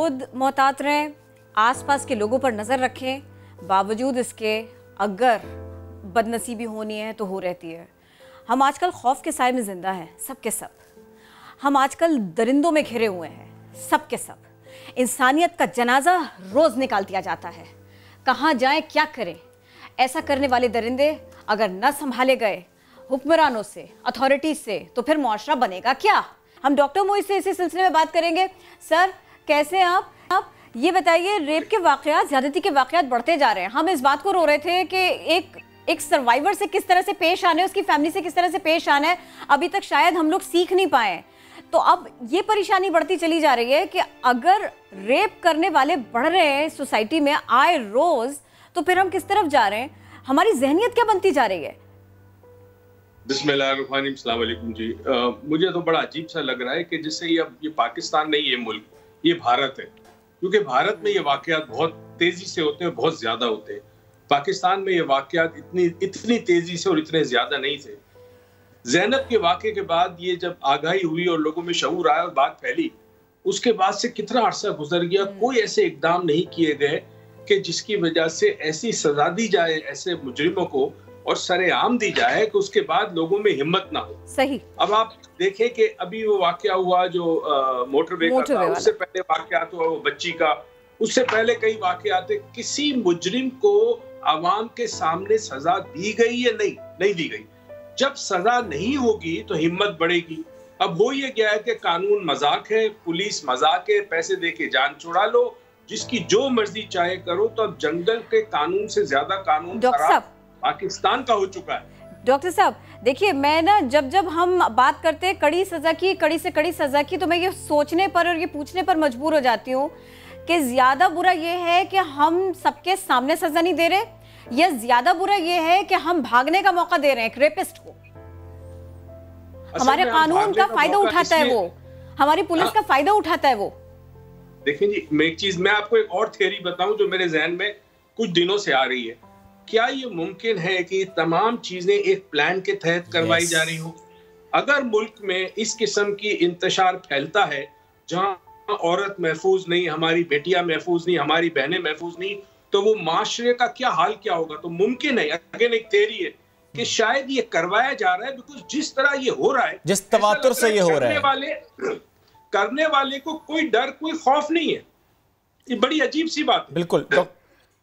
खुद मोहतात रहें, आसपास के लोगों पर नज़र रखें। बावजूद इसके अगर बदनसीबी होनी है तो हो रहती है। हम आजकल खौफ के साए में ज़िंदा हैं, सब के सब। हम आजकल दरिंदों में घिरे हुए हैं, सब के सब। इंसानियत का जनाजा रोज़ निकाल दिया जाता है। कहाँ जाएं, क्या करें? ऐसा करने वाले दरिंदे अगर न संभाले गए हुक्मरानों से, अथॉरिटी से, तो फिर मुआशरा बनेगा क्या? हम डॉक्टर मोइज से इसी सिलसिले में बात करेंगे। सर, कैसे हैं आप ये बताइए, रेप के वाक़यात, ज़्यादती के वाक़यात बढ़ते जा रहे हैं। हम इस बात को रो रहे थे कि एक सर्वाइवर से किस तरह से पेश आना है, उसकी फैमिली से किस तरह से पेश आना है, अभी तक शायद हम लोग सीख नहीं पाए। तो अब ये परेशानी बढ़ती चली जा रही है कि अगर रेप करने वाले बढ़ रहे हैं सोसाइटी में आए रोज़, तो फिर हम किस तरफ जा रहे हैं? हमारी ज़हनियत क्या बनती जा रही है? बिस्मिल्लाहिर्रहमानिर्रहीम, अस्सलाम वालेकुम जी। मुझे तो बड़ा अजीब सा लग रहा है कि जैसे ये पाकिस्तान नहीं, ये मुल्क, ये भारत है। क्योंकि भारत में ये वाक़यात बहुत तेज़ी से होते हैं, बहुत ज़्यादा होते हैं। पाकिस्तान में ये वाक़यात इतनी तेज़ी से और इतने ज़्यादा नहीं थे। ज़ैनब के वाक़े के बाद ये जब आगाही हुई और लोगों में शऊर आया और बात फैली, उसके बाद से कितना अरसा गुजर गया, कोई ऐसे इक़दाम नहीं किए गए कि जिसकी वजह से ऐसी सज़ा दी जाए ऐसे मुजरिमों को और सरेआम दी जाए कि उसके बाद लोगों में हिम्मत ना हो। सही। अब आप देखें कि अभी वो वाक़या हुआ जो मोटरवे का था, उससे पहले वाक़यात हुआ वो बच्ची का, उससे पहले कई वाक़यात थे। किसी मुजरिम को आवाम के सामने सजा दी गई या नहीं दी गई। जब सजा नहीं होगी तो हिम्मत बढ़ेगी। अब हो ये गया है कि कानून मजाक है, पुलिस मजाक है, पैसे दे के जान छुड़ा लो, जिसकी जो मर्जी चाहे करो। तो अब जंगल के कानून से ज्यादा कानून खराब पाकिस्तान का हो चुका है। डॉक्टर साहब देखिए, मैं ना जब हम बात करते हैं कड़ी सजा की, कड़ी से कड़ी सजा की, तो मैं ये सोचने पर और ये पूछने पर मजबूर हो जाती हूँ कि ज्यादा बुरा ये है कि हम सबके सामने सजा नहीं दे रहे, या ज्यादा बुरा ये है कि हम भागने का मौका दे रहे हैं एक रेपिस्ट को। हमारे कानून का फायदा उठाता है वो, हमारी पुलिस का फायदा उठाता है वो। देखिए जी, मैं आपको एक और थ्योरी बताऊं जो मेरे जहन में कुछ दिनों से आ रही है। क्या ये मुमकिन है कि तमाम चीजें एक प्लान के तहत करवाई जा रही हो? अगर मुल्क में इस किस्म की इंतशार फैलता है जहां औरत महफूज नहीं, हमारी बेटियां महफूज नहीं, हमारी बहनें महफूज नहीं, तो वो माशरे का क्या हाल क्या होगा? तो मुमकिन है, अगेन एक थ्योरी है कि शायद ये करवाया जा रहा है, बिकॉज जिस तरह ये हो रहा है, जिस तवातुर से ये हो रहा है, करने वाले को कोई डर, कोई खौफ नहीं है। ये बड़ी अजीब सी बात है। बिल्कुल।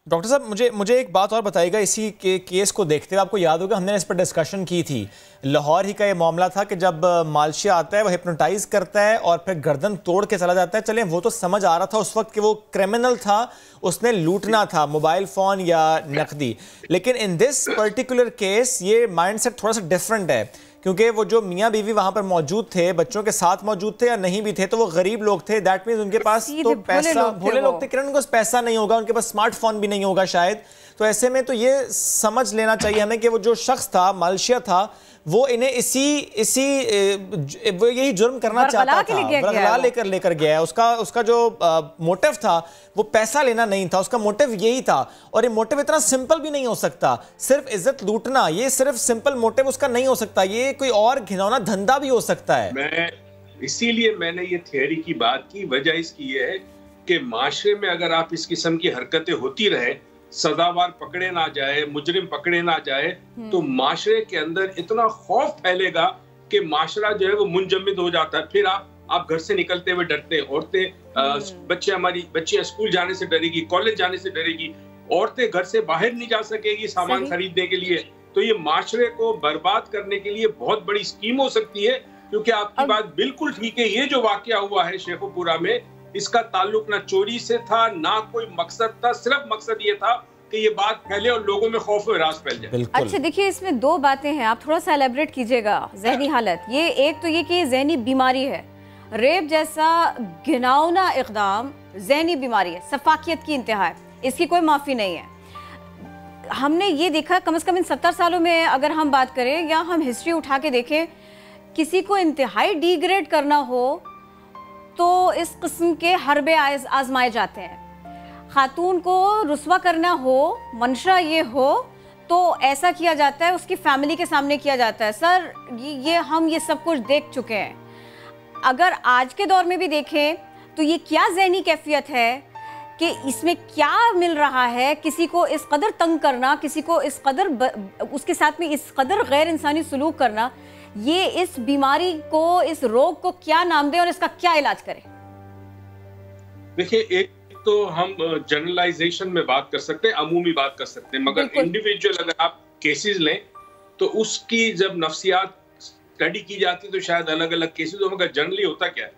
डॉक्टर साहब मुझे एक बात और बताइएगा, इसी के केस को देखते हुए आपको याद होगा हमने इस पर डिस्कशन की थी। लाहौर ही का ये मामला था कि जब मालशिया आता है वो हिप्नोटाइज करता है और फिर गर्दन तोड़ के चला जाता है। चलें, वो तो समझ आ रहा था उस वक्त कि वो क्रिमिनल था, उसने लूटना था मोबाइल फ़ोन या नकदी। लेकिन इन दिस पर्टिकुलर केस ये माइंडसेट थोड़ा सा डिफरेंट है, क्योंकि वो जो मियाँ बीवी वहां पर मौजूद थे, बच्चों के साथ मौजूद थे या नहीं भी थे, तो वो गरीब लोग थे। दैट मीन्स उनके पास तो पैसा, भोले लोग थे किरण, उनके पास पैसा नहीं होगा, उनके पास स्मार्टफोन भी नहीं होगा शायद। तो ऐसे में तो ये समझ लेना चाहिए हमें कि वो जो शख्स था, मालशिया था, वो इन्हें वो यही जुर्म करना चाहता था, बरगला लेकर गया है। उसका जो मोटिव था वो पैसा लेना नहीं था, उसका मोटिव यही था। और ये मोटिव इतना सिंपल भी नहीं हो सकता, सिर्फ इज्जत लूटना, ये सिर्फ सिंपल मोटिव उसका नहीं हो सकता, ये कोई और घिनौना धंधा भी हो सकता है। इसीलिए मैंने ये थ्योरी की बात की। वजह इसकी ये है कि माशरे में अगर आप इस किस्म की हरकतें होती रहे, सजावार पकड़े ना जाए, मुजरिम पकड़े ना जाए, तो माशरे के अंदर इतना खौफ फैलेगा कि माशरा जो है वो मुंजमद हो जाता है। फिर आप घर से निकलते हुए डरते, औरतें, बच्चियां स्कूल जाने से डरेगी, कॉलेज जाने से डरेगी, औरतें घर से बाहर नहीं जा सकेगी सामान खरीदने के लिए। तो ये माशरे को बर्बाद करने के लिए बहुत बड़ी स्कीम हो सकती है। क्योंकि आपकी बात बिल्कुल ठीक है, ये जो वाकया हुआ है शेखोपुरा में, इसका ताल्लुक ना चोरी से था, ना कोई मकसद था, सिर्फ मकसद ये था कि ये बात फैले और लोगों में खौफ और राज फैल जाए। अच्छा देखिए, इसमें दो बातें हैं, आप थोड़ा सा एलेबरेट कीजिएगा। जहनी हालत, ये एक तो ये कि जहनी बीमारी है, रेप जैसा घिनौना इक़दाम जहनी बीमारी है, सफाकियत की इंतहा है, इसकी कोई माफ़ी नहीं है। हमने ये देखा कम से कम इन 70 सालों में, अगर हम बात करें या हम हिस्ट्री उठा के देखें, किसी को इंतहाई डिग्रेड करना हो तो इस किस्म के हरबे आजमाए जाते हैं। खातून को रुस्वा करना हो, मंशा ये हो, तो ऐसा किया जाता है, उसकी फैमिली के सामने किया जाता है। सर हम ये सब कुछ देख चुके हैं। अगर आज के दौर में भी देखें तो ये क्या ज़हनी कैफियत है कि इसमें क्या मिल रहा है? किसी को इस कदर तंग करना, किसी को इस कदर उसके साथ में इस कदर गैर इंसानी सलूक करना, ये इस बीमारी को, इस रोग को क्या नाम दें और इसका क्या इलाज करें? देखिए, एक तो हम जनरलाइजेशन में बात कर सकते हैं, अमूमी बात कर सकते हैं, मगर इंडिविजुअल अगर आप केसेस लें तो उसकी जब नफ्सियात स्टडी की जाती है तो शायद अलग अलग केसेस हो, मगर जनरली होता क्या है,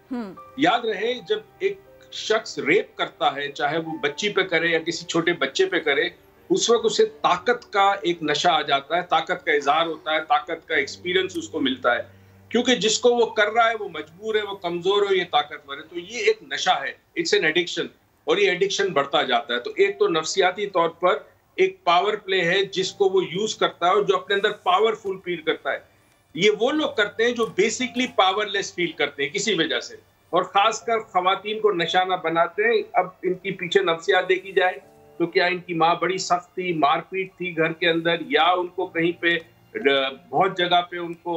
याद रहे जब एक शख्स रेप करता है, चाहे वो बच्ची पे करे या किसी छोटे बच्चे पे करे, उस वक्त उसे ताकत का एक नशा आ जाता है, ताकत का इजहार होता है, ताकत का एक्सपीरियंस उसको मिलता है, क्योंकि जिसको वो कर रहा है वो मजबूर है, वो कमजोर है, ये ताकतवर है। तो ये एक नशा है, इट्स एन एडिक्शन, और ये एडिक्शन बढ़ता जाता है। तो एक तो नफ्सियाती तौर पर एक पावर प्ले है जिसको वो यूज करता है और जो अपने अंदर पावरफुल फील करता है। ये वो लोग करते हैं जो बेसिकली पावरलेस फील करते हैं किसी वजह से, और खासकर खवातीन को निशाना बनाते हैं। अब इनकी पीछे नफ्सियात देखी जाए तो क्या इनकी माँ बड़ी सख्त थी, मारपीट थी घर के अंदर, या उनको कहीं पे बहुत जगह पे उनको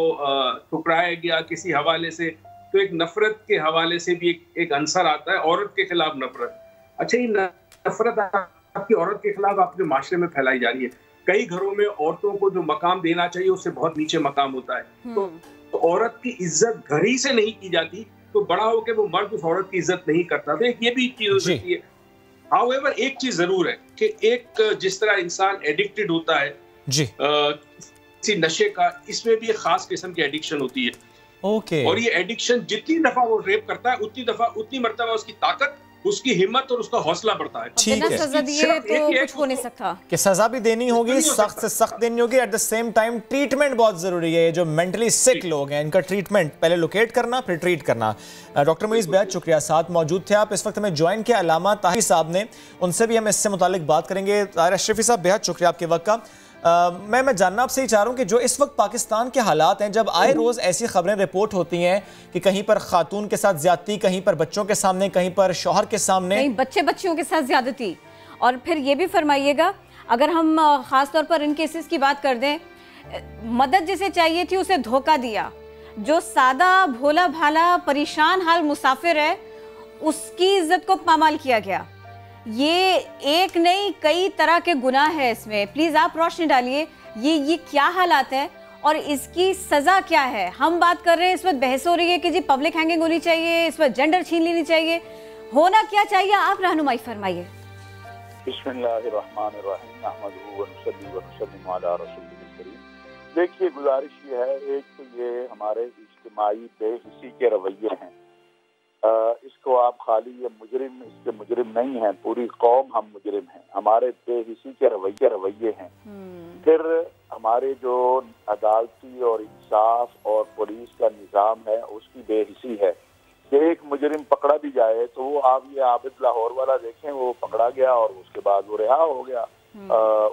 ठुकराया गया किसी हवाले से, तो एक नफरत के हवाले से भी एक आंसर आता है, औरत के खिलाफ नफरत। अच्छा, ये नफरत आपकी औरत के खिलाफ आपके माशरे में फैलाई जा रही है। कई घरों में औरतों को जो मकाम देना चाहिए उससे बहुत नीचे मकाम होता है। तो औरत की इज्जत घर ही से नहीं की जाती, तो बड़ा होकर वो मर्द उस औरत की इज्जत नहीं करता। तो एक ये भी चीज हो सकती है। हाउएवर, एक चीज जरूर है कि एक जिस तरह इंसान एडिक्टेड होता है जी किसी नशे का, इसमें भी एक खास किस्म की एडिक्शन होती है। ओके। और ये एडिक्शन जितनी दफा वो रेप करता है उतनी मर्तबा उसकी ताकत, उसकी हिम्मत और उसका हौसला बढ़ता है। ठीक है, सजा दिए तो कुछ हो नहीं सकता कि सजा भी देनी होगी, सख्त से सख्त देनी होगी। At the same time treatment बहुत जरूरी है। जो मेंटली सिक लोग हैं इनका ट्रीटमेंट पहले लोकेट करना, फिर ट्रीट करना। डॉक्टर मुईज़ बेहद शुक्रिया, साथ मौजूद थे आप। इस वक्त हमें ज्वाइन किया अलामा ताहिर साहब ने, उनसे भी हम इससे मुतालिक बात करेंगे। ताहिर अशरफी साहब, बेहद शुक्रिया आपके वक्त का। मैं जानना आपसे ही चाह रहा हूँ कि जो इस वक्त पाकिस्तान के हालात हैं, जब आए रोज़ ऐसी खबरें रिपोर्ट होती हैं कि कहीं पर खातून के साथ ज्यादती, कहीं पर बच्चों के सामने, कहीं पर शौहर के सामने, कहीं बच्चियों के साथ ज्यादती। और फिर ये भी फरमाइएगा, अगर हम ख़ास तौर पर इन केसेस की बात कर दें, मदद जिसे चाहिए थी उसे धोखा दिया, जो सादा भोला भाला परेशान हाल मुसाफिर है उसकी इज्जत को पामाल किया गया। ये एक नहीं कई तरह के गुनाह है इसमें। प्लीज आप रोशनी डालिए, ये क्या हालात है और इसकी सजा क्या है? हम बात कर रहे हैं, इस वक्त बहस हो रही है कि जी पब्लिक हैंगिंग होनी चाहिए, इस वक्त जेंडर छीन लेनी चाहिए, होना क्या चाहिए? आप रहनुमाई फरमाइए। देखिए, गुजारिश ये है, एक तो ये हमारे इज्तिमाई बेहिसी के रवैये हैं। इसको आप खाली ये मुजरिम, इसके मुजरिम नहीं हैं, पूरी कौम हम मुजरिम हैं। हमारे बेहिसी के रवैये हैं। फिर हमारे जो अदालती और इंसाफ और पुलिस का निज़ाम है उसकी बेहिसी है कि एक मुजरिम पकड़ा भी जाए तो वो आप ये आबिद लाहौर वाला देखें, वो पकड़ा गया और उसके बाद वो रिहा हो गया।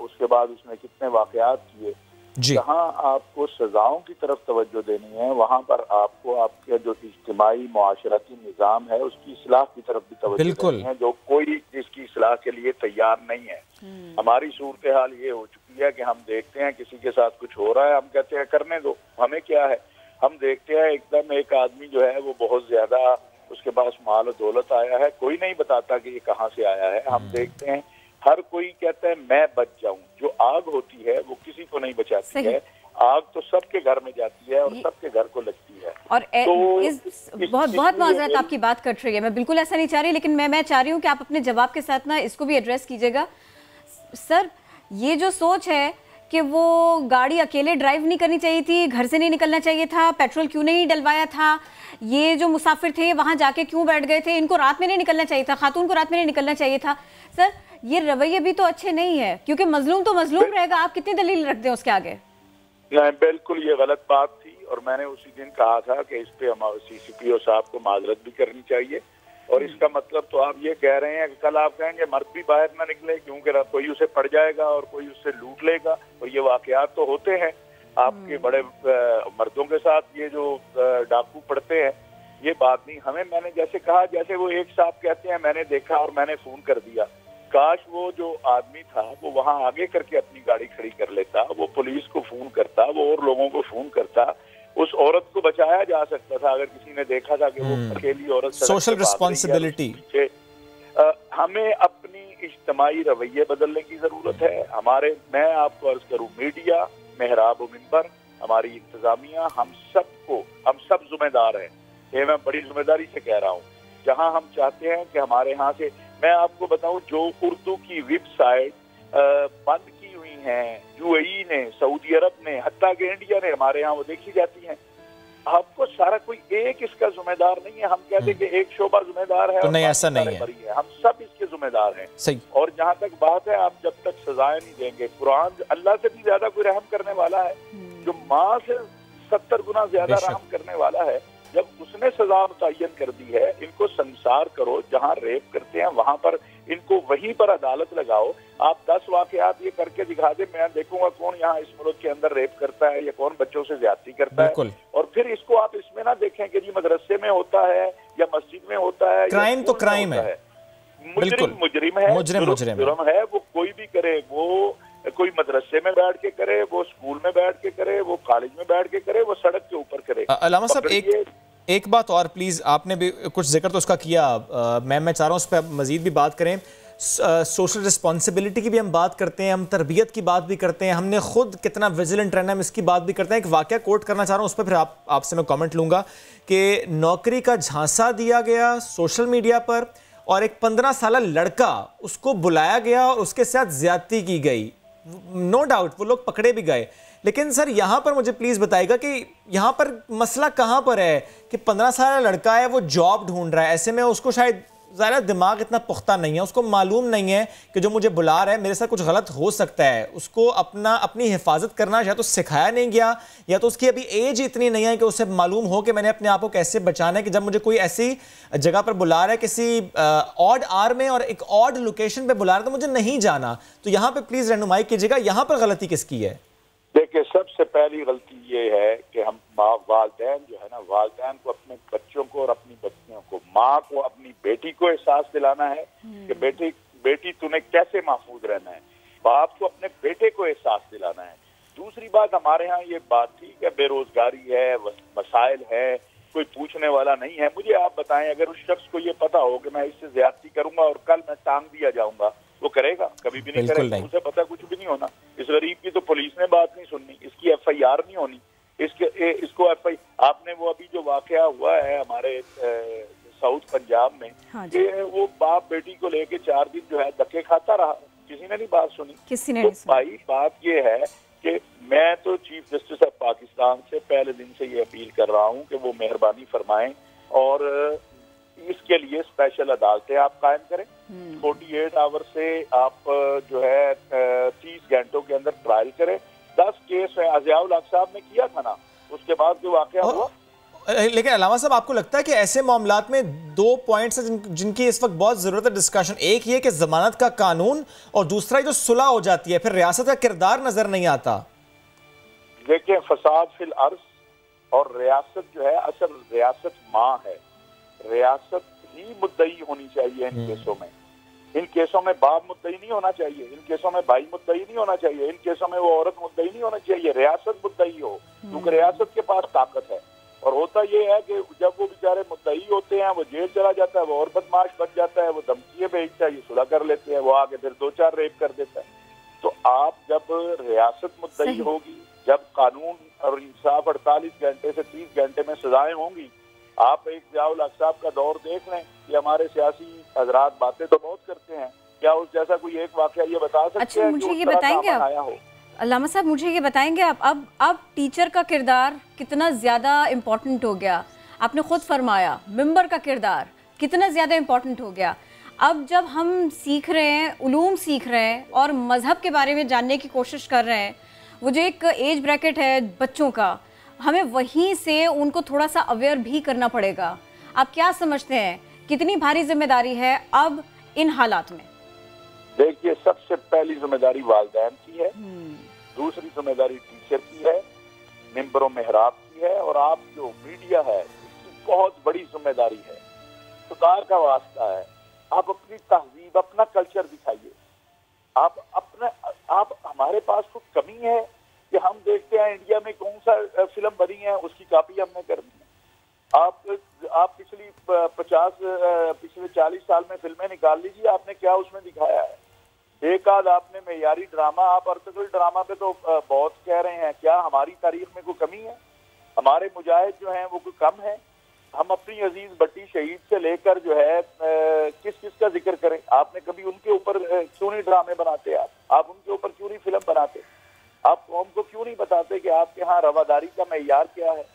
उसके बाद उसने कितने वाकयात किए। जहाँ आपको सजाओं की तरफ तवज्जो देनी है, वहाँ पर आपको आपके जो इज्तिमाई मुआशरती निज़ाम है उसकी इस्लाह की तरफ भी तवज्जो देनी है, जो कोई जिसकी इस्लाह के लिए तैयार नहीं है। हमारी सूरत हाल ये हो चुकी है कि हम देखते हैं किसी के साथ कुछ हो रहा है, हम कहते हैं करने दो, हमें क्या है। हम देखते हैं एकदम एक आदमी जो है वो बहुत ज्यादा, उसके पास माल और दौलत आया है, कोई नहीं बताता कि ये कहाँ से आया है। हम देखते हैं हर कोई कहता है मैं बच जाऊं। जो आग होती है वो किसी को नहीं बचाती है, आग तो सबके घर में जाती है और सबके घर को लगती है। और तो बहुत माजरत आपकी बात कट रही है, मैं बिल्कुल ऐसा नहीं चाह रही, लेकिन मैं चाह रही हूँ कि आप अपने जवाब के साथ ना इसको भी एड्रेस कीजिएगा। सर, ये जो सोच है कि वो गाड़ी अकेले ड्राइव नहीं करनी चाहिए थी, घर से नहीं निकलना चाहिए था, पेट्रोल क्यों नहीं डलवाया था, ये जो मुसाफिर थे वहां जाके क्यों बैठ गए थे, इनको रात में नहीं निकलना चाहिए था, खातून को रात में नहीं निकलना चाहिए था। सर, ये रवैये भी तो अच्छे नहीं है, क्योंकि मजलूम तो मजलूम रहेगा। आप कितनी दलील रखते हैं उसके आगे? नहीं, बिल्कुल ये गलत बात थी और मैंने उसी दिन कहा था कि इस पे हमारे CCPO साहब को माजरत भी करनी चाहिए। और इसका मतलब तो आप ये कह रहे हैं कि कल आप कहेंगे मर्द भी बाहर ना निकले क्योंकि कोई उसे पड़ जाएगा और कोई उससे लूट लेगा। और ये वाकयात तो होते हैं आपके बड़े मर्दों के साथ, ये जो डाकू पड़ते हैं, ये बात नहीं। हमें, मैंने जैसे कहा, जैसे वो एक साहब कहते हैं मैंने देखा और मैंने फोन कर दिया, काश वो जो आदमी था वो वहां आगे करके अपनी गाड़ी खड़ी कर लेता, वो पुलिस को फोन करता, वो और लोगों को फोन करता, उस औरत को बचाया जा सकता था अगर किसी ने देखा था कि वो अकेली औरत सोशल रिस्पॉन्सिबिलिटी। हमें अपनी इज्तिमाई रवैये बदलने की जरूरत है। मैं आपको अर्ज करूं, मीडिया, मेहराब मिंबर, हमारी इंतजामिया, हम सब जिम्मेदार हैं। ये मैं बड़ी जिम्मेदारी से कह रहा हूँ। जहाँ हम चाहते हैं कि हमारे यहाँ से, मैं आपको बताऊं, जो उर्दू की वेबसाइट बंद की हुई हैं यूएई ने, सऊदी अरब ने, हत्ता के इंडिया ने, हमारे यहाँ वो देखी जाती हैं। आपको सारा कोई एक इसका जिम्मेदार नहीं है। हम कहते हैं कि एक शोबा जिम्मेदार है, तो नहीं, ऐसा नहीं है। हम सब इसके जिम्मेदार हैं। सही। और जहाँ तक बात है, आप जब तक सजाएं नहीं देंगे, कुरान अल्लाह से भी ज्यादा कोई रहम करने वाला है, जो माँ से 70 गुना ज्यादा रहम करने वाला है। जब उसने सजा मुतय्यन कर दी है, इनको संसार करो, जहाँ रेप करते हैं वहां पर इनको वहीं पर अदालत लगाओ। आप 10 वाकयात ये करके दिखा दे, मैं देखूंगा कौन यहाँ इस मुल्क के अंदर रेप करता है या कौन बच्चों से ज्यादती करता है। और फिर इसको आप इसमें ना देखें कि जी मदरसे में होता है या मस्जिद में होता है। क्राइम तो क्राइम है, मुजरिम है, जुर्म है। वो कोई भी करे, वो कोई मदरसे में बैठ के करे, वो स्कूल में बैठ के करे, वो कॉलेज में बैठ के करे, वो सड़क के ऊपर करे। अलामा साहब, एक बात और प्लीज, आपने भी कुछ जिक्र तो उसका किया, मैं चाह रहा हूँ उस पर मजीद भी बात करें। सोशल रिस्पॉन्सिबिलिटी की भी हम बात करते हैं, हम तरबियत की बात भी करते हैं, हमने खुद कितना विजिलेंट रहना है हम इसकी बात भी करते हैं। एक वाकया कोट करना चाह रहा हूँ, उस पर फिर आपसे मैं कमेंट लूँगा कि नौकरी का झांसा दिया गया सोशल मीडिया पर और एक 15 साल लड़का, उसको बुलाया गया और उसके साथ ज्यादती की गई। नो डाउट वो लोग पकड़े भी गए, लेकिन सर यहाँ पर मुझे प्लीज बताइएगा कि यहाँ पर मसला कहाँ पर है कि 15 साल लड़का है, वो जॉब ढूंढ रहा है, ऐसे में उसको शायद ज़्यादा दिमाग इतना पुख्ता नहीं है, उसको मालूम नहीं है कि जो मुझे बुला रहा है मेरे साथ कुछ गलत हो सकता है। उसको अपनी हिफाजत करना या तो सिखाया नहीं गया, या तो उसकी अभी एज इतनी नहीं है कि उसे मालूम हो कि मैंने अपने आप को कैसे बचाना है कि जब मुझे कोई ऐसी जगह पर बुला रहा है, किसी ऑड आर में और एक ऑड लोकेशन पर बुला रहा है, तो मुझे नहीं जाना। तो यहाँ पर प्लीज़ रहनुमाई कीजिएगा, यहाँ पर गलती किसकी है? देखिए, सबसे पहली गलती ये है कि हम वालिदैन जो है ना, वालिदैन को अपने बच्चों को और अपनी बच्चियों को, माँ को अपनी बेटी को एहसास दिलाना है कि बेटी तूने कैसे महफूज रहना है। बाप को अपने बेटे को एहसास दिलाना है। दूसरी बात, हमारे यहाँ ये बात थी कि बेरोजगारी है, मसाइल है, कोई पूछने वाला नहीं है। मुझे आप बताएं, अगर उस शख्स को ये पता हो कि मैं इससे ज्यादती करूंगा और कल मैं टांग दिया जाऊंगा, वो करेगा? कभी भी नहीं करेगा। उसे पता कुछ भी नहीं होना। इस गरीब की तो पुलिस ने बात नहीं सुननी, इसकी FIR नहीं होनी, इसको आपने वो अभी जो वाकया हुआ है हमारे साउथ पंजाब में, कि वो बाप बेटी को लेके 4 दिन जो है धक्के खाता रहा, किसी ने नहीं बात सुनी। तो भाई बात ये है कि मैं तो चीफ जस्टिस ऑफ पाकिस्तान से पहले दिन से ये अपील कर रहा हूँ कि वो मेहरबानी फरमाएं और इसके लिए स्पेशल अदालतें आप कायम करें। 48 आवर से आप जो है 30 घंटों के अंदर ट्रायल करें। 10 केस अज़ियाउल हक साहब ने किया था ना, उसके बाद जो वाकया हुआ। लेकिन अलामा साहब, आपको लगता है कि ऐसे मामलात में 2 पॉइंट्स हैं जिनकी इस वक्त बहुत जरूरत है डिस्कशन? एक ये कि जमानत का कानून, और दूसरा जो सुलह हो जाती है, फिर रियासत का किरदार नजर नहीं आता। देखिए, फसाद फिल अर्ज और रियासत जो है, असल रियासत माँ है। रियासत ही मुद्दई होनी चाहिए इन केसों में। इन केसों में बाप मुद्दई नहीं होना चाहिए, इन केसों में भाई मुद्दई नहीं होना चाहिए, इन केसों में वो औरत मुद्दई नहीं होना चाहिए, रियासत मुद्दई हो, क्योंकि रियासत के पास ताकत है। और होता ये है कि जब वो बेचारे मुद्दई होते हैं, वो जेल चला जाता है, वो और बदमाश बन जाता है, वो धमकियां भेजता है, ये सुलह कर लेते हैं, वो आगे फिर 2-4 रेप कर देता है। तो आप जब रियासत मुद्दई होगी, जब कानून और इंसाफ 48 घंटे से 30 घंटे में सजाएं होंगी, आप एक ज़ियाउल हक साहब का दौर देख लें कि हमारे सियासी हजरात बातें तो बहुत करते हैं, क्या उस जैसा कोई एक वाकया ये बता सकते हैं? मुझे ये बताएंगे आप अल्लामा साहब, मुझे ये बताएंगे आप, अब टीचर का किरदार कितना ज़्यादा इम्पोर्टेंट हो गया। आपने खुद फरमाया मिंबर का किरदार कितना ज़्यादा इम्पोर्टेंट हो गया। अब जब हम सीख रहे हैं, उलूम सीख रहे हैं और मज़हब के बारे में जानने की कोशिश कर रहे हैं, वो जो एक एज ब्रैकेट है बच्चों का, हमें वहीं से उनको थोड़ा सा अवेयर भी करना पड़ेगा। आप क्या समझते हैं, कितनी भारी जिम्मेदारी है अब इन हालात में? देखिए, सबसे पहली जिम्मेदारी वालिदैन की है, दूसरी जिम्मेदारी टीचर की है, मिंबरों मेहराब की है, और आप जो मीडिया है इसकी बहुत बड़ी जिम्मेदारी है। सरकार का वास्ता है, आप अपनी तहजीब, अपना कल्चर दिखाइए। आप हमारे पास कुछ कमी है कि हम देखते हैं इंडिया में कौन सा फिल्म बनी है उसकी कॉपी हमने करनी है। आप पिछले 40 साल में फिल्में निकाल लीजिए, आपने क्या उसमें दिखाया है? एक आध आपने मेयारी ड्रामा, आप अर्तुगरुल ड्रामा पे तो बहुत कह रहे हैं, क्या हमारी तारीख में कोई कमी है? हमारे मुजाहिद जो हैं वो कोई कम है? हम अपनी अजीज भट्टी शहीद से लेकर जो है किस किस का जिक्र करें? आपने कभी उनके ऊपर क्यों नहीं ड्रामे बनाते? आप उनके ऊपर क्यों नहीं फिल्म बनाते? आप कौम को क्यों नहीं बताते कि आपके यहाँ रवादारी का मेयार क्या है?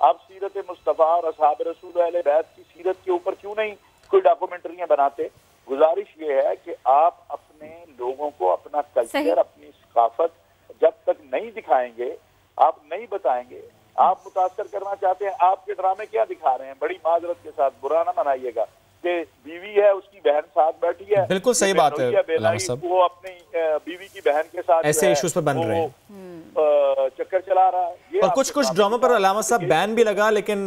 आप सीरत मुस्तफ़ा और असहाब रसूल अहले बैत की सीरत के ऊपर क्यों नहीं कोई डॉक्यूमेंट्रियां बनाते? गुजारिश ये है कि आप अपने लोगों को अपना कल्चर, अपनी सकाफत जब तक नहीं दिखाएंगे, आप नहीं बताएंगे, आप मुतासर करना चाहते हैं। आपके ड्रामे क्या दिखा रहे हैं? बड़ी माजरत के साथ बुरा ना मनाइएगा कि बीवी है, उसकी बहन साथ बैठी है, बिल्कुल सही बात है, वो अपनी बीवी की बहन के साथ ऐसे इश्यूज पे बन रहे हैं, चक्कर चला रहा है। और कुछ ड्रामों पर अलामा साहब बैन भी लगा, लेकिन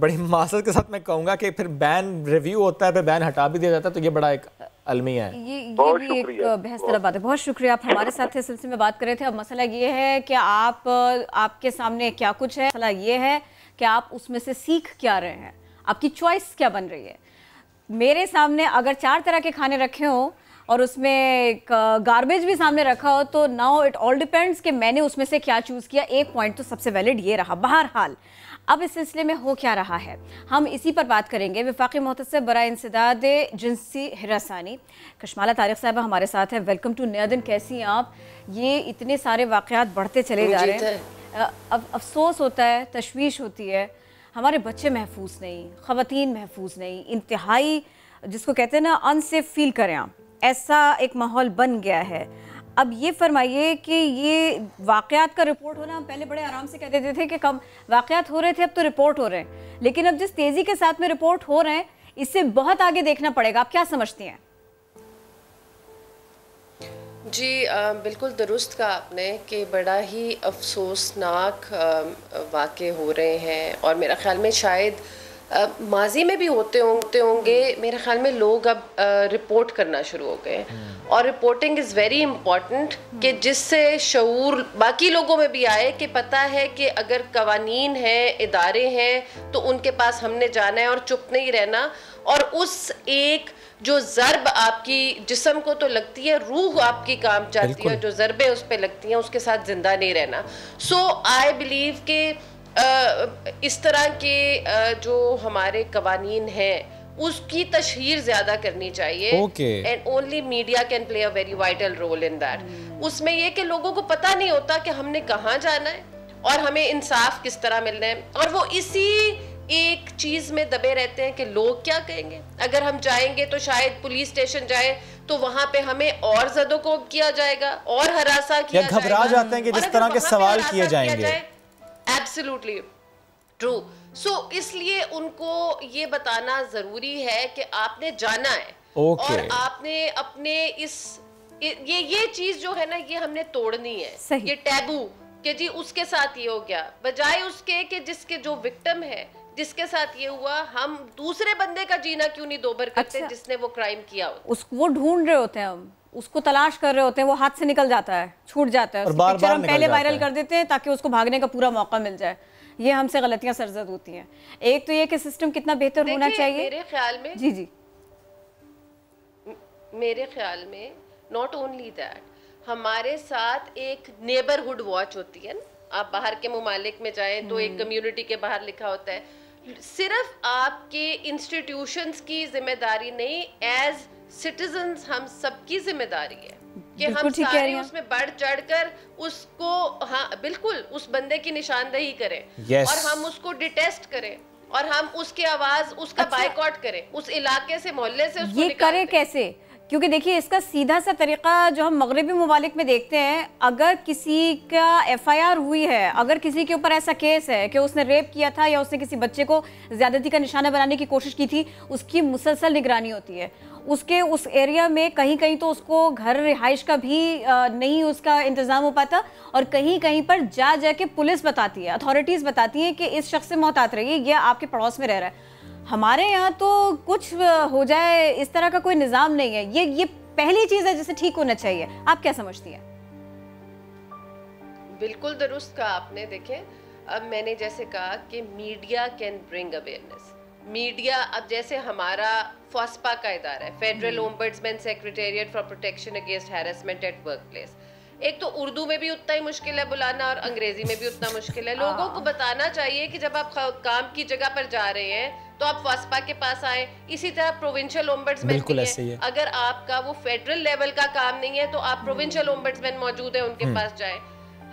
बड़ी मासरत के साथ मैं कहूंगा कि फिर बैन रिव्यू होता है, फिर बैन हटा भी दिया जाता है, तो ये बड़ा एक अलमिया है। ये भी एक बहस तरह बात है। बहुत शुक्रिया, आप हमारे साथ इस सिलसिले में बात कर रहे थे। अब मसला ये है कि आपके सामने क्या कुछ है, मसला ये है कि आप उसमें से सीख क्या रहे हैं, आपकी चॉइस क्या बन रही है। मेरे सामने अगर 4 तरह के खाने रखे हों और उसमें गार्बेज भी सामने रखा हो, तो नाउ इट ऑल डिपेंड्स कि मैंने उसमें से क्या चूज़ किया। एक पॉइंट तो सबसे वैलिड ये रहा। बहरहाल अब इस सिलसिले में हो क्या रहा है, हम इसी पर बात करेंगे। वफाकी मुहतसिब बराए इंसदाद जिनसी हिरासानी कशमाला तारिक साहब हमारे साथ हैं। वेलकम टू नया दिन। कैसी हैं आप? ये इतने सारे वाक़यात बढ़ते चले जा रहे हैं, अब अफसोस होता है, तशवीश होती है। हमारे बच्चे महफूज नहीं, ख़वातीन महफूज नहीं, इंतहाई जिसको कहते हैं ना अनसेफ फील करें आप, ऐसा एक माहौल बन गया है। अब ये फरमाइए कि ये वाक़यात का रिपोर्ट होना, हम पहले बड़े आराम से कह देते थे कि कम वाक़यात हो रहे थे, अब तो रिपोर्ट हो रहे हैं, लेकिन अब जिस तेज़ी के साथ में रिपोर्ट हो रहे हैं, इससे बहुत आगे देखना पड़ेगा। आप क्या समझती हैं? जी बिल्कुल दुरुस्त कहा आपने कि बड़ा ही अफसोसनाक वाक़े हो रहे हैं, और मेरा ख़्याल में शायद माजी में भी होते होंगे। मेरे ख्याल में लोग अब रिपोर्ट करना शुरू हो गए, और रिपोर्टिंग इज़ वेरी इम्पॉर्टेंट, कि जिससे शऊर बाकी लोगों में भी आए कि पता है कि अगर कवानीन हैं, इदारे हैं, तो उनके पास हमने जाना है और चुप नहीं रहना। और उस एक जो ज़रब आपकी जिस्म को तो लगती है, रूह आपकी काम चाहती है, जो ज़रबे उस पर लगती हैं, उसके साथ ज़िंदा नहीं रहना। सो आई बिलीव कि इस तरह के जो हमारे कवानीन हैं उसकी तशहीर ज़्यादा करनी चाहिए, and only media can play a very vital role in that. उसमें ये कि लोगों को पता नहीं होता कि हमने कहाँ जाना है और हमें इंसाफ किस तरह मिलना है, और वो इसी एक चीज़ में दबे रहते हैं कि लोग क्या कहेंगे। अगर हम जाएंगे तो शायद पुलिस स्टेशन जाए तो वहाँ पे हमें और ज़दोको किया जाएगा और हरासा किया जाएगा, घबरा जाते हैं कि जिस तरह के सवाल किए जाएंगे। Absolutely true. सो इसलिए उनको ये बताना जरूरी है कि आपने जाना है, और आपने अपने ये चीज जो है ना, ये हमने तोड़नी है। ये टैबू कि जी उसके साथ ये हो गया, बजाय उसके कि जिसके जो विक्टिम है, जिसके साथ ये हुआ, हम दूसरे बंदे का जीना क्यों नहीं दोबर करते। अच्छा। जिसने वो क्राइम किया होता, वो ढूंढ रहे होते हैं, हम उसको तलाश कर रहे होते हैं, वो हाथ से निकल जाता है, छूट जाता है, उसकी पिक्चर हम पहले वायरल कर देते हैं ताकि उसको भागने का पूरा मौका मिल जाए। ये हमसे गलतियां सरजद होती हैं। एक तो ये कि सिस्टम कितना बेहतर होना चाहिए मेरे ख्याल में। जी मेरे ख्याल में नॉट ओनली दैट, हमारे साथ एक नेबरहुड वॉच होती है ना। आप बाहर के मुमालिक में जाएं तो एक कम्युनिटी के बाहर लिखा होता है, सिर्फ आपके इंस्टीट्यूशंस की जिम्मेदारी नहीं, एज सिटीजन्स हम सबकी जिम्मेदारी है कि हम सारे उसमें बढ़ चढ़कर उसको, हाँ बिल्कुल, उस बंदे की निशानदेही करें। yes. और हम उसको डिटेस्ट करें, और हम उसकी आवाज, उसका बायकॉट करें, उस इलाके से, मोहल्ले से उसको ये करें कैसे? क्योंकि देखिए इसका सीधा सा तरीका जो हम मगरबी मुमालिक में देखते हैं, अगर किसी का FIR हुई है, अगर किसी के ऊपर ऐसा केस है कि उसने रेप किया था या उसने किसी बच्चे को ज्यादती का निशाना बनाने की कोशिश की थी, उसकी मुसलसल निगरानी होती है। उसके उस एरिया में कहीं कहीं तो उसको घर रिहाइश का भी नहीं उसका इंतज़ाम हो पाता, और कहीं कहीं पर जाके पुलिस बताती है, अथॉरिटीज़ बताती हैं कि इस शख्स से मोहतात रहिए, ये आपके पड़ोस में रह रहा है। हमारे यहाँ तो कुछ हो जाए इस तरह का कोई निज़ाम नहीं है। ये पहली चीज़ है जिसे ठीक होना चाहिए। आप क्या समझती हैं? बिल्कुल दुरुस्त कहा आपने। देखें, अब मैंने जैसे कहा कि media can bring awareness. Media, अब जैसे हमारा फॉस्पा का इदारा है, federal ombudsman secretariat for protection against harassment at work place, एक तो उर्दू में भी उतना ही मुश्किल है बुलाना और अंग्रेजी में भी उतना मुश्किल है। लोगों को बताना चाहिए कि जब आप काम की जगह पर जा रहे हैं तो आप फॉस्पा के पास आए। इसी तरह प्रोविंशियल ओम्बड्समैन भी है। अगर आपका वो फेडरल लेवल का काम नहीं है तो आप प्रोविंशियल ओम्बड्समैन मौजूद है उनके पास जाए।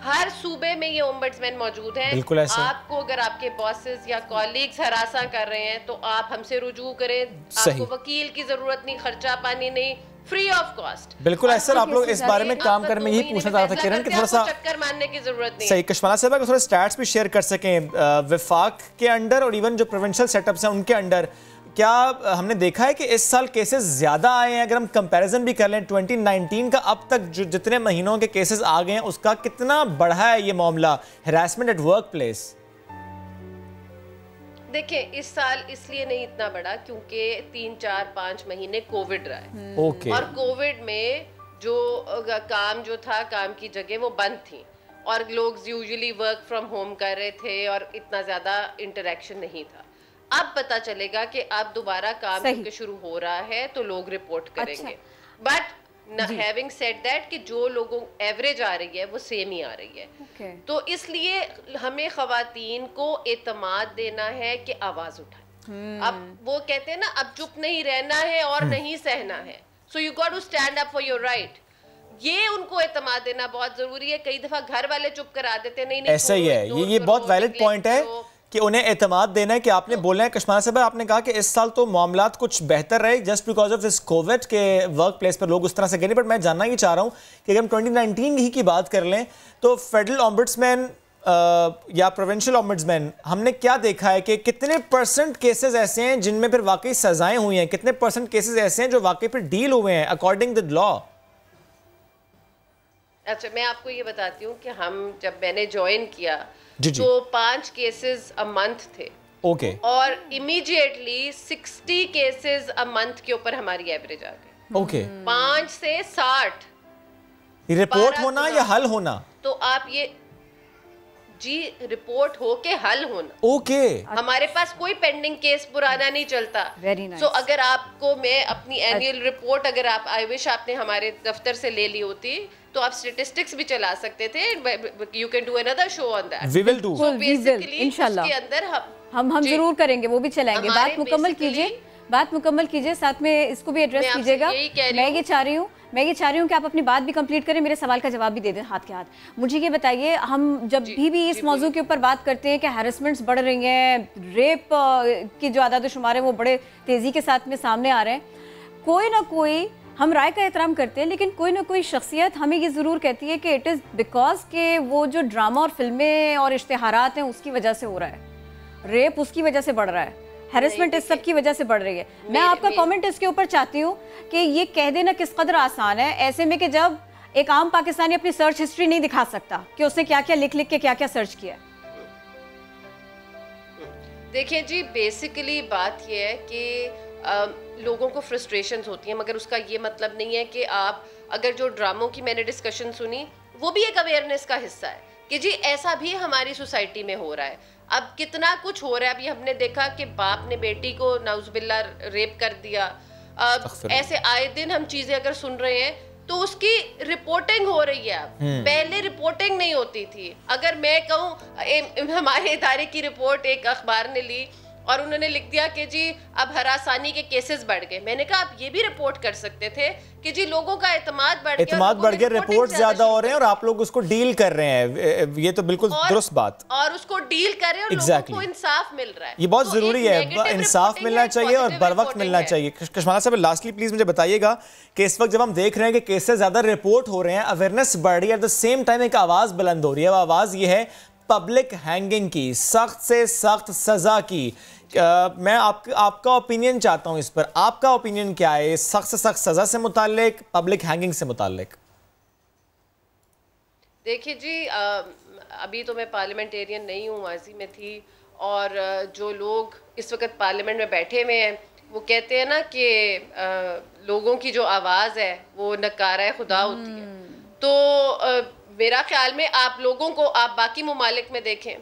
हर सूबे में ये ओम्बड्समैन मौजूद है। आपको अगर आपके बॉसेस या कॉलीग्स हरासा कर रहे हैं तो आप हमसे रुजू करें। आपको वकील की जरूरत नहीं, खर्चा पानी नहीं, फ्री ऑफ कॉस्ट। बिल्कुल ऐसा। आप लोग इस बारे में काम करने में यही पूछना चाहता था किरण कि थोड़ा सा चक्कर मारने की जरूरत नहीं। सही, कशमाना साहब अगर थोड़ा स्टैट्स भी शेयर कर सकें विफाक के अंडर और इवन जो प्रोविंशियल सेटअप्स हैं उनके अंडर, क्या हमने देखा है कि इस साल केसेस ज्यादा आए हैं? अगर हम कंपैरिजन भी कर लें 2019 का अब तक जो जितने महीनों के केसेस आ गए हैं उसका कितना बढ़ा है ये मामला हैरेसमेंट एट वर्क प्लेस? देखिए, इस साल इसलिए नहीं इतना बड़ा क्योंकि 3, 4, 5 महीने कोविड रहा है। और कोविड में जो काम जो था, काम की जगह वो बंद थी और लोग यूजुअली वर्क फ्रॉम होम कर रहे थे और इतना ज्यादा इंटरेक्शन नहीं था। अब पता चलेगा कि अब दोबारा काम क्योंकि शुरू हो रहा है तो लोग रिपोर्ट करेंगे। बट हैविंग सेड दैट कि जो लोगों एवरेज आ रही है वो सेम ही आ रही है। तो इसलिए हमें खवातीन को एतमाद देना है कि आवाज उठाएं। अब वो कहते हैं ना, अब चुप नहीं रहना है और नहीं सहना है। So you got to stand up for your right. ये उनको एतमाद देना बहुत जरूरी है। कई दफा घर वाले चुप करा देते, नहीं ऐसा ही है। ये बहुत वैलिड पॉइंट है कि उन्हें एतमाद देना है कि आपने बोला है। कशमाना साहब, आपने कहा कि इस साल तो मामलात कुछ बेहतर रहे just because of this Covid के वर्क प्लेस पर लोग उस तरह से गए। बट मैं जानना ही चाह रहा हूँ कि अगर हम 2019 ही की बात कर लें तो फेडरल ओम्बड्समैन या प्रोविंशियल ओम्बड्समैन, हमने क्या देखा है कि कितने % केसेस ऐसे हैं जिनमें फिर वाकई सजाएं हुई हैं? कितने % केसेस ऐसे हैं जो वाकई फिर डील हुए हैं अकॉर्डिंग द लॉ? अच्छा, मैं आपको ये बताती हूँ कि हम जब मैंने ज्वाइन किया तो 5 केसेस अ मंथ थे। और इमीडिएटली 60 केसेस अ मंथ के ऊपर हमारी एवरेज आ गई। 5 से 60 रिपोर्ट होना या हल होना? तो आप ये जी, रिपोर्ट हो के हल होना। हमारे पास कोई पेंडिंग केस पुराना नहीं चलता। सो अगर आपको मैं अपनी एनुअल रिपोर्ट, अगर आप आई विश आपने हमारे दफ्तर से ले ली होती तो आप स्टैटिस्टिक्स भी चला सकते थे। You can do another show on that. We will do. So basically इंशाल्लाह उसके अंदर हम जरूर करेंगे, वो भी चलाएंगे। बात मुकम्मल कीजिए, साथ में इसको भी एड्रेस कीजिएगा। मैं ये चाह रही हूँ कि आप अपनी बात भी कंप्लीट करें, मेरे सवाल का जवाब भी दे दें हाथ के हाथ। मुझे ये बताइए, हम जब भी इस मौजू के ऊपर बात करते हैं कि हैरेसमेंट्स बढ़ रही हैं, रेप की जो आदाद शुमार है वो बड़े तेज़ी के साथ में सामने आ रहे हैं, कोई ना कोई, हम राय का एहतराम करते हैं लेकिन कोई ना कोई शख्सियत हमें ये ज़रूर कहती है कि इट इज़ बिकॉज के वो जो ड्रामा और फिल्में और इश्तिहारात हैं उसकी वजह से हो रहा है, रेप उसकी वजह से बढ़ रहा है, हैरेसमेंट इस सब की वजह से बढ़ रही है। मैं आपका कमेंट इसके ऊपर चाहती हूँ कि ये कह देना किस कदर आसान है ऐसे में कि जब एक आम पाकिस्तानी अपनी सर्च हिस्ट्री नहीं दिखा सकता कि उसने क्या क्या लिख के क्या क्या सर्च किया। देखिए जी, बेसिकली बात ये है कि लोगों को फ्रस्ट्रेशंस होती हैं, मगर उसका ये मतलब नहीं है कि आप, अगर जो ड्रामों की मैंने डिस्कशन सुनी वो भी एक अवेयरनेस का हिस्सा है कि जी ऐसा भी हमारी सोसाइटी में हो रहा है। अब कितना कुछ हो रहा है। अभी हमने देखा कि बाप ने बेटी को नाउजुबिल्ला रेप कर दिया। ऐसे आए दिन हम चीजें अगर सुन रहे हैं तो उसकी रिपोर्टिंग हो रही है। पहले रिपोर्टिंग नहीं होती थी। अगर मैं कहूँ, हमारे इदारे की रिपोर्ट एक अखबार ने ली और उन्होंने लिख दिया कि जी अब हरासानी के केसेस बढ़ गए। मैंने कहा आप ये भी रिपोर्ट कर सकते थे कि जी लोगों का एतमाद बढ़ गया, रिपोर्ट ज्यादा हो रहे हैं और आप लोग उसको डील कर रहे हैं। ये तो बिल्कुल दुरुस्त बात, और उसको डील कर रहे हैं और लोगों को इंसाफ मिल रहा है। ये बहुत जरूरी है, इंसाफ मिलना चाहिए और बर वक्त मिलना चाहिए। कशमाना साहब, लास्टली प्लीज मुझे बताइएगा कि इस वक्त जब हम देख रहे हैं कि केसेस ज्यादा रिपोर्ट हो रहे हैं, अवेयरनेस बढ़ रही है, एट द सेम टाइम एक आवाज बुलंद हो रही है। वो आवाज ये है पब्लिक हैंगिंग की, सख्त से सख्त सजा की। मैं आपका ओपिनियन चाहता हूं इस पर। आपका ओपिनियन क्या है सख्त से सख्त सजा से मुताल्लिक, पब्लिक हैंगिंग से मुताल्लिक? देखिए जी, अभी तो मैं पार्लियामेंटेरियन नहीं हूँ, माजी में थी, और जो लोग इस वक्त पार्लियामेंट में बैठे हुए हैं वो कहते हैं ना कि लोगों की जो आवाज़ है वो नकारा खुदा होती है। तो मेरा ख्याल में आप लोगों को, आप बाकी ममालिक में देखें,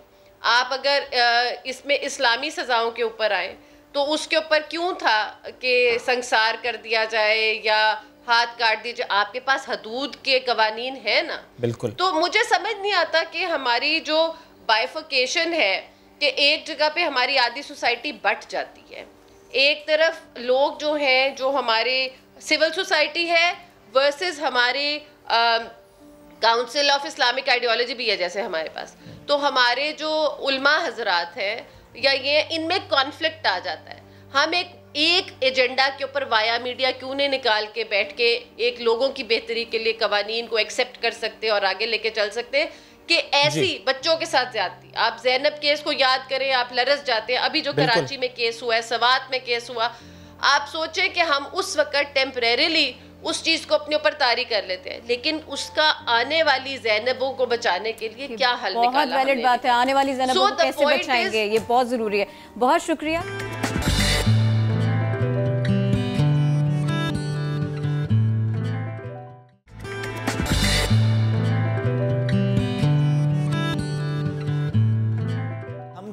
आप अगर इसमें इस्लामी सज़ाओं के ऊपर आए तो उसके ऊपर क्यों था कि संसार कर दिया जाए या हाथ काट दीजिए। आपके पास हदूद के कवानीन है ना। बिल्कुल। तो मुझे समझ नहीं आता कि हमारी जो बाइफिकेशन है कि एक जगह पे हमारी आधी सोसाइटी बट जाती है। एक तरफ लोग जो हैं, जो हमारे सिविल सोसाइटी है वर्सेस हमारे काउंसिल ऑफ इस्लामिक आइडियोलॉजी भी है जैसे हमारे पास, तो हमारे जो उल्मा हजरात हैं या ये, इनमें कॉन्फ्लिक्ट आ जाता है। हम एक एजेंडा के ऊपर वाया मीडिया क्यों नहीं निकाल के बैठ के एक लोगों की बेहतरी के लिए कवानीन को एक्सेप्ट कर सकते और आगे लेके चल सकते कि ऐसी बच्चों के साथ ज्यादती। आप जैनब केस को याद करें, आप लरस जाते हैं। अभी जो कराची में केस हुआ है, सवात में केस हुआ, आप सोचें कि हम उस वक्त टेम्परेरीली उस चीज को अपने ऊपर तारी कर लेते हैं, लेकिन उसका आने वाली जैनबों को बचाने के लिए क्या हल निकाला? बहुत वैलिड बात है, आने वाली जैनबों को कैसे बचाएंगे, ये बहुत जरूरी है। बहुत शुक्रिया।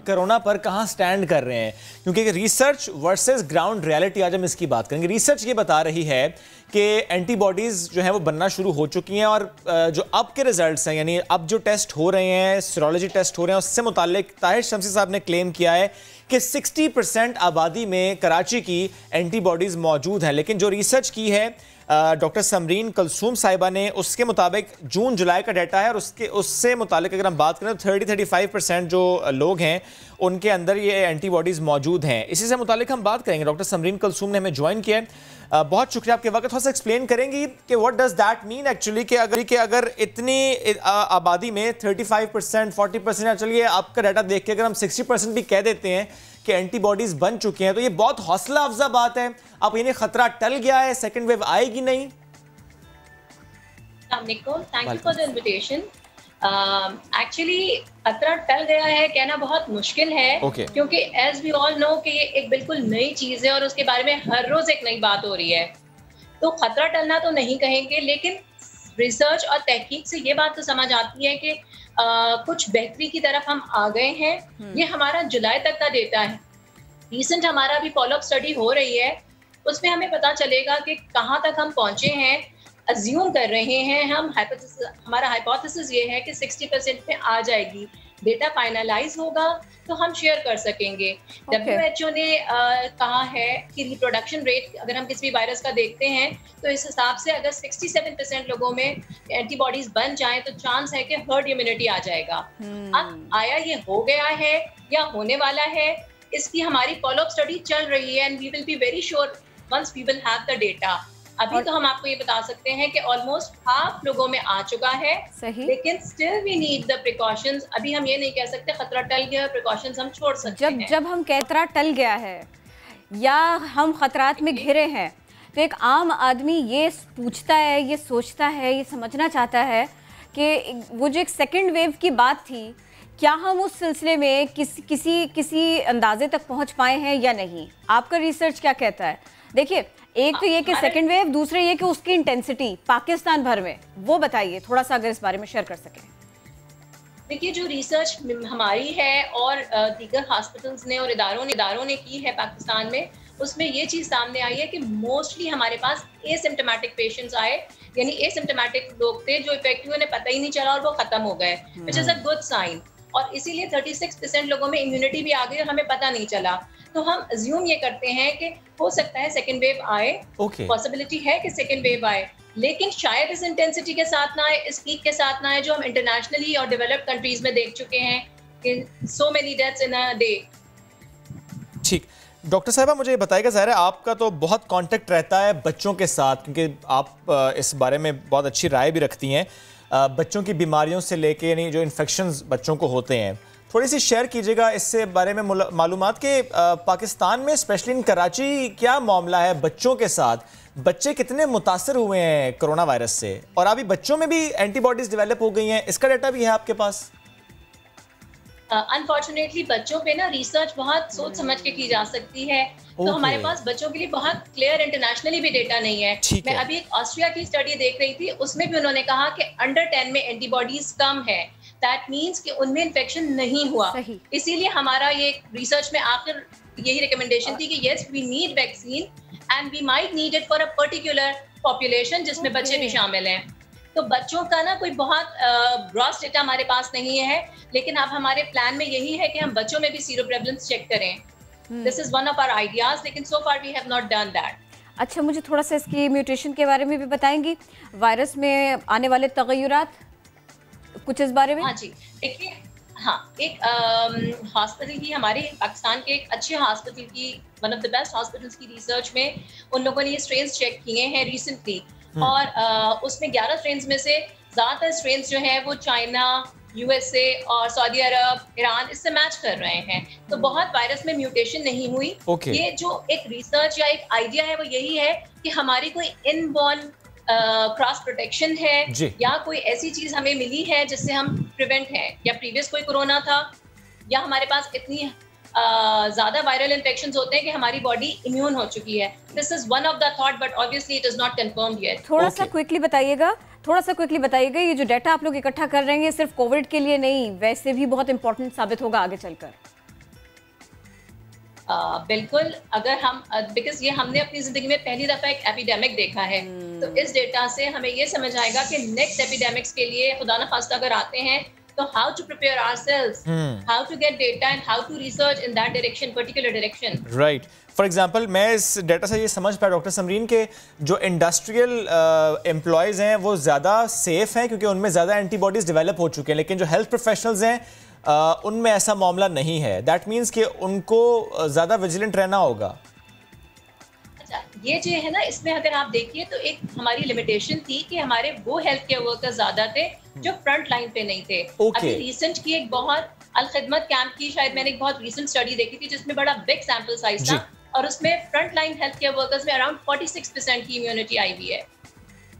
कोरोना पर कहां स्टैंड कर रहे हैं, क्योंकि रिसर्च वर्सेस ग्राउंड रियलिटी आज हम इसकी बात करेंगे। रिसर्च ये बता रही है कि एंटीबॉडीज जो है वो बनना शुरू हो चुकी हैं और जो अब के रिजल्ट्स हैं, यानी अब जो टेस्ट हो रहे हैं, सीरोलॉजी टेस्ट हो रहे हैं, उससे मुताल्लिक ताहिर शमसी साहब ने क्लेम किया है कि 60% आबादी में कराची की एंटीबॉडीज मौजूद हैं। लेकिन जो रिसर्च की है डॉक्टर समरीन कलसूम साहिबा ने, उसके मुताबिक जून जुलाई का डाटा है और उससे मुतालिक अगर हम बात करें तो 30-35% जो लोग हैं उनके अंदर ये एंटीबॉडीज़ मौजूद हैं। इसी से मुतालिक हम बात करेंगे। डॉक्टर समरीन कलसूम ने हमें ज्वाइन किया है। बहुत शुक्रिया आपके वक्त। थोड़ा सा एक्सप्लेन करेंगी कि what does that mean actually कि अगर इतनी आबादी में 35%, 40%, चलिए आपका डाटा देख के अगर हम 60% भी कह देते हैं कि एंटीबॉडीज बन चुकी हैं, तो ये बहुत हौसला अफजा बात है। अब इन्हें खतरा टल गया है, सेकंड वेव आएगी नहीं? Thank you for the invitation. Actually खतरा टल गया है कहना बहुत मुश्किल है, क्योंकि एज वी ऑल नो कि ये एक बिल्कुल नई चीज है और उसके बारे में हर रोज एक नई बात हो रही है। तो खतरा टलना तो नहीं कहेंगे, लेकिन रिसर्च और तहकीक से ये बात तो समझ आती है कि कुछ बेहतरी की तरफ हम आ गए हैं। ये हमारा जुलाई तक का डेटा है। रिसेंट हमारा भी फॉलोअप स्टडी हो रही है, उसमें हमें पता चलेगा कि कहाँ तक हम पहुंचे हैं। अज्यूम कर रहे हैं हम, हमारा हाइपोथेसिस ये है कि 60% पे आ जाएगी। डेटा फाइनलाइज होगा तो हम शेयर कर सकेंगे। WHO ने कहा है कि रिप्रोडक्शन रेट अगर हम किसी भी वायरस का देखते हैं तो इस हिसाब से अगर 67% लोगों में एंटीबॉडीज बन जाएं तो चांस है कि हर्ड इम्यूनिटी आ जाएगा। अब आया ये हो गया है या होने वाला है, इसकी हमारी फॉलोअप स्टडी चल रही है and we will be very sure once we will have the data. अभी तो हम आपको ये बता सकते हैं कि ऑलमोस्ट हाफ लोगों में आ चुका है, लेकिन still we need the precautions. अभी हम ये नहीं कह सकते खतरा टल गया, प्रिकॉशंस हम छोड़ सकते हैं। जब हम खतरा टल गया है या हम खतरात में घिरे हैं, तो एक आम आदमी ये पूछता है, ये सोचता है, ये समझना चाहता है कि वो जो एक सेकेंड वेव की बात थी, क्या हम उस सिलसिले में किसी अंदाजे तक पहुंच पाए हैं या नहीं? आपका रिसर्च क्या कहता है? देखिए, एक तो ये कि सेकेंड वेव, दूसरे ये कि उसकी इंटेंसिटी पाकिस्तान भर में, वो बताइए थोड़ा सा अगर इस बारे में शेयर कर सकें। देखिए, जो रिसर्च हमारी है और दीगर हॉस्पिटल्स ने और इदारों ने की है पाकिस्तान में, उसमें ये चीज़ सामने आई है कि मोस्टली हमारे पास एसिम्प्टोमेटिक पेशेंट्स आए, यानी एसिम्प्टोमेटिक लोग थे जो इफेक्टिव, उन्हें पता ही नहीं चला और वो खत्म हो गए, which is a good sign. और इसीलिए 36% लोगों में इम्यूनिटी भी आ गई और हमें पता नहीं चला। तो हम अज्यूम ये करते हैं कि हो सकता है सेकेंड वेव आए, पॉसिबिलिटी है कि सेकेंड वेव आए, लेकिन शायद इस इंटेंसिटी के साथ ना आए, इस पीक के साथ ना आए जो हम इंटरनेशनली और डेवलप्ड कंट्रीज में देख चुके हैं कि so many deaths in a day. ठीक, डॉक्टर साहिबा मुझे ये बताइएगा, ज़ाहिर है आपका तो बहुत कांटेक्ट रहता है बच्चों के साथ, क्योंकि आप इस बारे में बहुत अच्छी राय भी रखती हैं, बच्चों की बीमारियों से लेके, यानी जो इन्फेक्शंस बच्चों को होते हैं, थोड़ी सी शेयर कीजिएगा इससे बारे में मालूमात कि पाकिस्तान में स्पेशली इन कराची क्या मामला है बच्चों के साथ, बच्चे कितने मुतासर हुए हैं कोरोना वायरस से, और अभी बच्चों में भी एंटीबॉडीज डेवलप हो गई हैं, इसका डाटा भी है आपके पास? अनफॉर्चुनेटली बच्चों पे ना रिसर्च बहुत सोच समझ के की जा सकती है, तो हमारे पास बच्चों के लिए बहुत क्लियर इंटरनेशनली भी डेटा नहीं है। मैं अभी एक ऑस्ट्रिया की स्टडी देख रही थी, उसमें भी उन्होंने कहा कि अंडर 10 में एंटीबॉडीज कम है, दैट मीन्स कि उनमें इन्फेक्शन नहीं हुआ। इसीलिए हमारा ये रिसर्च में आखिर यही रिकमेंडेशन थी कि yes we need vaccine and we might need it for a particular population जिसमें बच्चे भी शामिल हैं। तो बच्चों का ना कोई बहुत ग्रॉस डेटा हमारे पास नहीं है, लेकिन अब हमारे प्लान में यही है कि हम बच्चों में भी सीरो प्रेवलेंस चेक करें। This is one of our ideas, लेकिन so far we have not done that. अच्छा, मुझे थोड़ा सा इसकी म्यूटेशन के बारे में भी बताएंगी, वायरस में आने वाले तगय्युरात कुछ इस बारे में? हाँ जी, देखिए, हाँ, एक हॉस्पिटल की, हमारे पाकिस्तान के एक अच्छे हॉस्पिटल की, one of the best hospitals की रिसर्च में उन लोगों ने ये स्ट्रेन्स चेक किए हैं रिसेंटली, और उसमें 11 स्ट्रेन्स में से ज़्यादातर स्ट्रेन्स जो हैं वो चाइना, यूएसए और सऊदी अरब, ईरान इससे मैच कर रहे हैं। तो बहुत वायरस में म्यूटेशन नहीं हुई। ये जो एक रिसर्च या एक आइडिया है वो यही है कि हमारी कोई इनबॉर्न क्रॉस प्रोटेक्शन है या कोई ऐसी चीज हमें मिली है जिससे हम प्रिवेंट हैं, या प्रीवियस कोई कोरोना था, या हमारे पास इतनी ज्यादा वायरल इन्फेक्शंस होते हैं कि हमारी बॉडी इम्यून हो चुकी है। This is one of the thought, but obviously it is not confirmed yet. थोड़ा सा क्विकली बताइएगा, ये जो डाटा आप लोग इकट्ठा कर रहे हैं सिर्फ कोविड के लिए नहीं, वैसे भी बहुत इंपॉर्टेंट साबित होगा आगे चलकर। बिल्कुल, अगर हम बिकॉज ये हमने अपनी जिंदगी में पहली दफा एक एपिडेमिक देखा है, तो इस डेटा से हमें ये समझ आएगा कि नेक्स्ट एपिडेमिक्स के लिए खुदा न खास्ता अगर आते हैं तो how to prepare ourselves, how to get data and how to research in that direction, particular direction. Right. For example, मैं इस डेटा से ये समझ पाया डॉक्टर समरीन के जो इंडस्ट्रियल एम्प्लॉयज़ हैं वो ज़्यादा सेफ हैं क्योंकि उनमें ज़्यादा एंटीबॉडीज़ डेवलप हो चुके हैं, लेकिन जो हेल्थ प्रोफेशनल्स हैं उनमें ऐसा मामला नहीं है। दैट मीन्स कि उनको ज़्यादा विजिलेंट रहना होगा। ये जो है ना, इसमें अगर आप देखिए तो एक हमारी लिमिटेशन थी कि हमारे वो हेल्थ केयर वर्कर्स ज्यादा थे जो फ्रंट लाइन पे नहीं थे। अभी रिसेंट की एक बहुत अल खिदमत कैंप की, शायद मैंने एक बहुत रिसेंट स्टडी देखी थी जिसमें बड़ा बिग सैंपल साइज था, और उसमें front line health care workers में अराउंड 46% की इम्यूनिटी आई हुई है।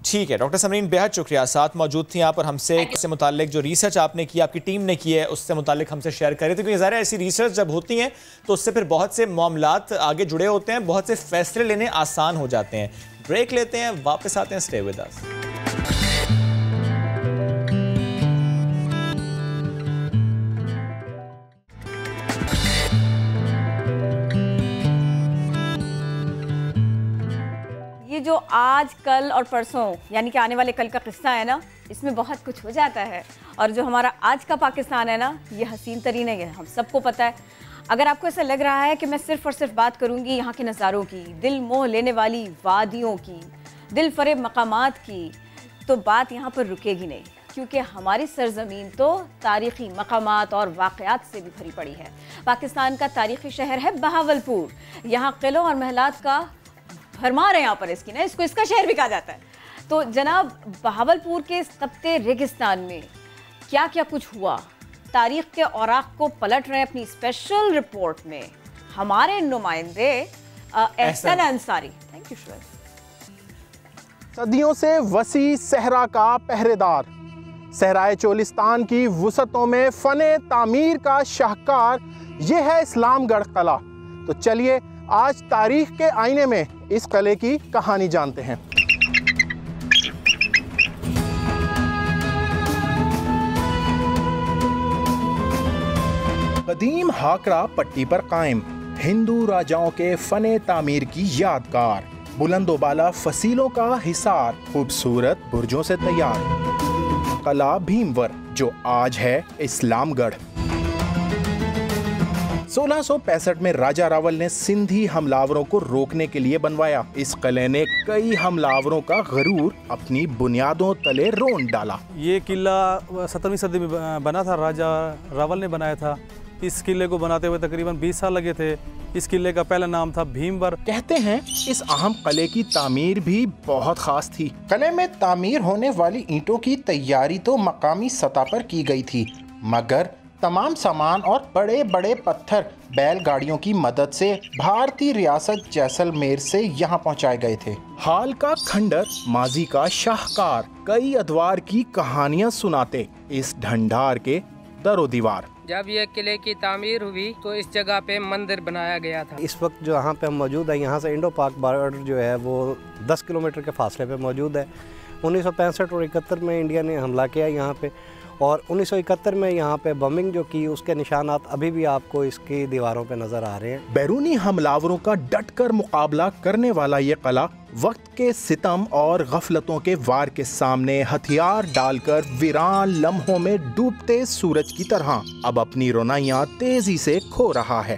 ठीक है डॉक्टर समरीन, बेहद शुक्रिया, साथ मौजूद थी आप और हमसे इससे मुतालिक जो रिसर्च आपने की, आपकी टीम ने की है, उससे मुतालिक हमसे शेयर करें। तो क्योंकि ज़ाहिर है ऐसी रिसर्च जब होती हैं तो उससे फिर बहुत से मामलात आगे जुड़े होते हैं, बहुत से फैसले लेने आसान हो जाते हैं। ब्रेक लेते हैं, वापस आते हैं, स्टे विद अस। जो आज, कल और परसों यानी कि आने वाले कल का किस्सा है ना, इसमें बहुत कुछ हो जाता है। और जो हमारा आज का पाकिस्तान है ना, ये हसीन तरीन है, ये हम सबको पता है। अगर आपको ऐसा लग रहा है कि मैं सिर्फ और सिर्फ बात करूंगी यहाँ के नज़ारों की, दिल मोह लेने वाली वादियों की, दिल फरेब मकामात की, तो बात यहाँ पर रुकेगी नहीं, क्योंकि हमारी सरजमीन तो तारीख़ी मकामात और वाक़यात से भी भरी पड़ी है। पाकिस्तान का तारीख़ी शहर है बहावलपुर। यहाँ किलों और महलात का भरमार है यहाँ पर, इसकी ना, इसको इसका शहर भी कहा जाता है। तो जनाब, बहावलपुर के तपते रेगिस्तान में क्या क्या कुछ हुआ, तारीख के औराक को पलट रहे अपनी स्पेशल रिपोर्ट में हमारे नुमाइंदे Ehsan Ansari. Thank you sure. सदियों से वसी सहरा का पहरेदार, सहराए चोलिस्तान की वुसतों में फने तामीर का शाहकार, ये है इस्लामगढ़ किला। तो चलिए आज तारीख के आईने में इस किले की कहानी जानते हैं। कदीम हाकरा पट्टी पर कायम हिंदू राजाओं के फने तामीर की यादगार, बुलंदोबाला फसीलों का हिसार, खूबसूरत बुर्जों से तैयार किला भीमवर, जो आज है इस्लामगढ़। 1665 में राजा रावल ने सिंधी हमलावरों को रोकने के लिए बनवाया। इस किले ने कई हमलावरों का गरूर अपनी बुनियादों तले रोंद डाला। ये किला 17वीं सदी में बना था, राजा रावल ने बनाया था। इस किले को बनाते हुए तकरीबन 20 साल लगे थे। इस किले का पहला नाम था भीमवर। कहते हैं इस अहम किले की तामीर भी बहुत खास थी। किले में तामीर होने वाली ईंटों की तैयारी तो मकामी सतह पर की गई थी, मगर तमाम सामान और बड़े बड़े पत्थर बैलगाड़ियों की मदद से भारतीय रियासत जैसलमेर से यहाँ पहुँचाए गए थे। हाल का खंडर, माजी का शाहकार, कई अदवार की कहानियाँ सुनाते इस ढंढार के दरो दीवार। जब ये किले की तामीर हुई तो इस जगह पे मंदिर बनाया गया था। इस वक्त जो यहाँ पे हम मौजूद है, यहाँ से इंडो पाक बॉर्डर जो है वो 10 किलोमीटर के फासले पे मौजूद है। 1965 और 71 में इंडिया ने हमला किया यहाँ पे, और 1971 में यहाँ पे बमिंग जो की, उसके निशानात अभी भी आपको इसकी दीवारों पे नजर आ रहे हैं। बैरूनी हमलावरों का डटकर मुकाबला करने वाला ये किला वक्त के सितम और गफलतों के वार के सामने हथियार डालकर वीरान लम्हों में डूबते सूरज की तरह अब अपनी रोनाइयां तेजी से खो रहा है।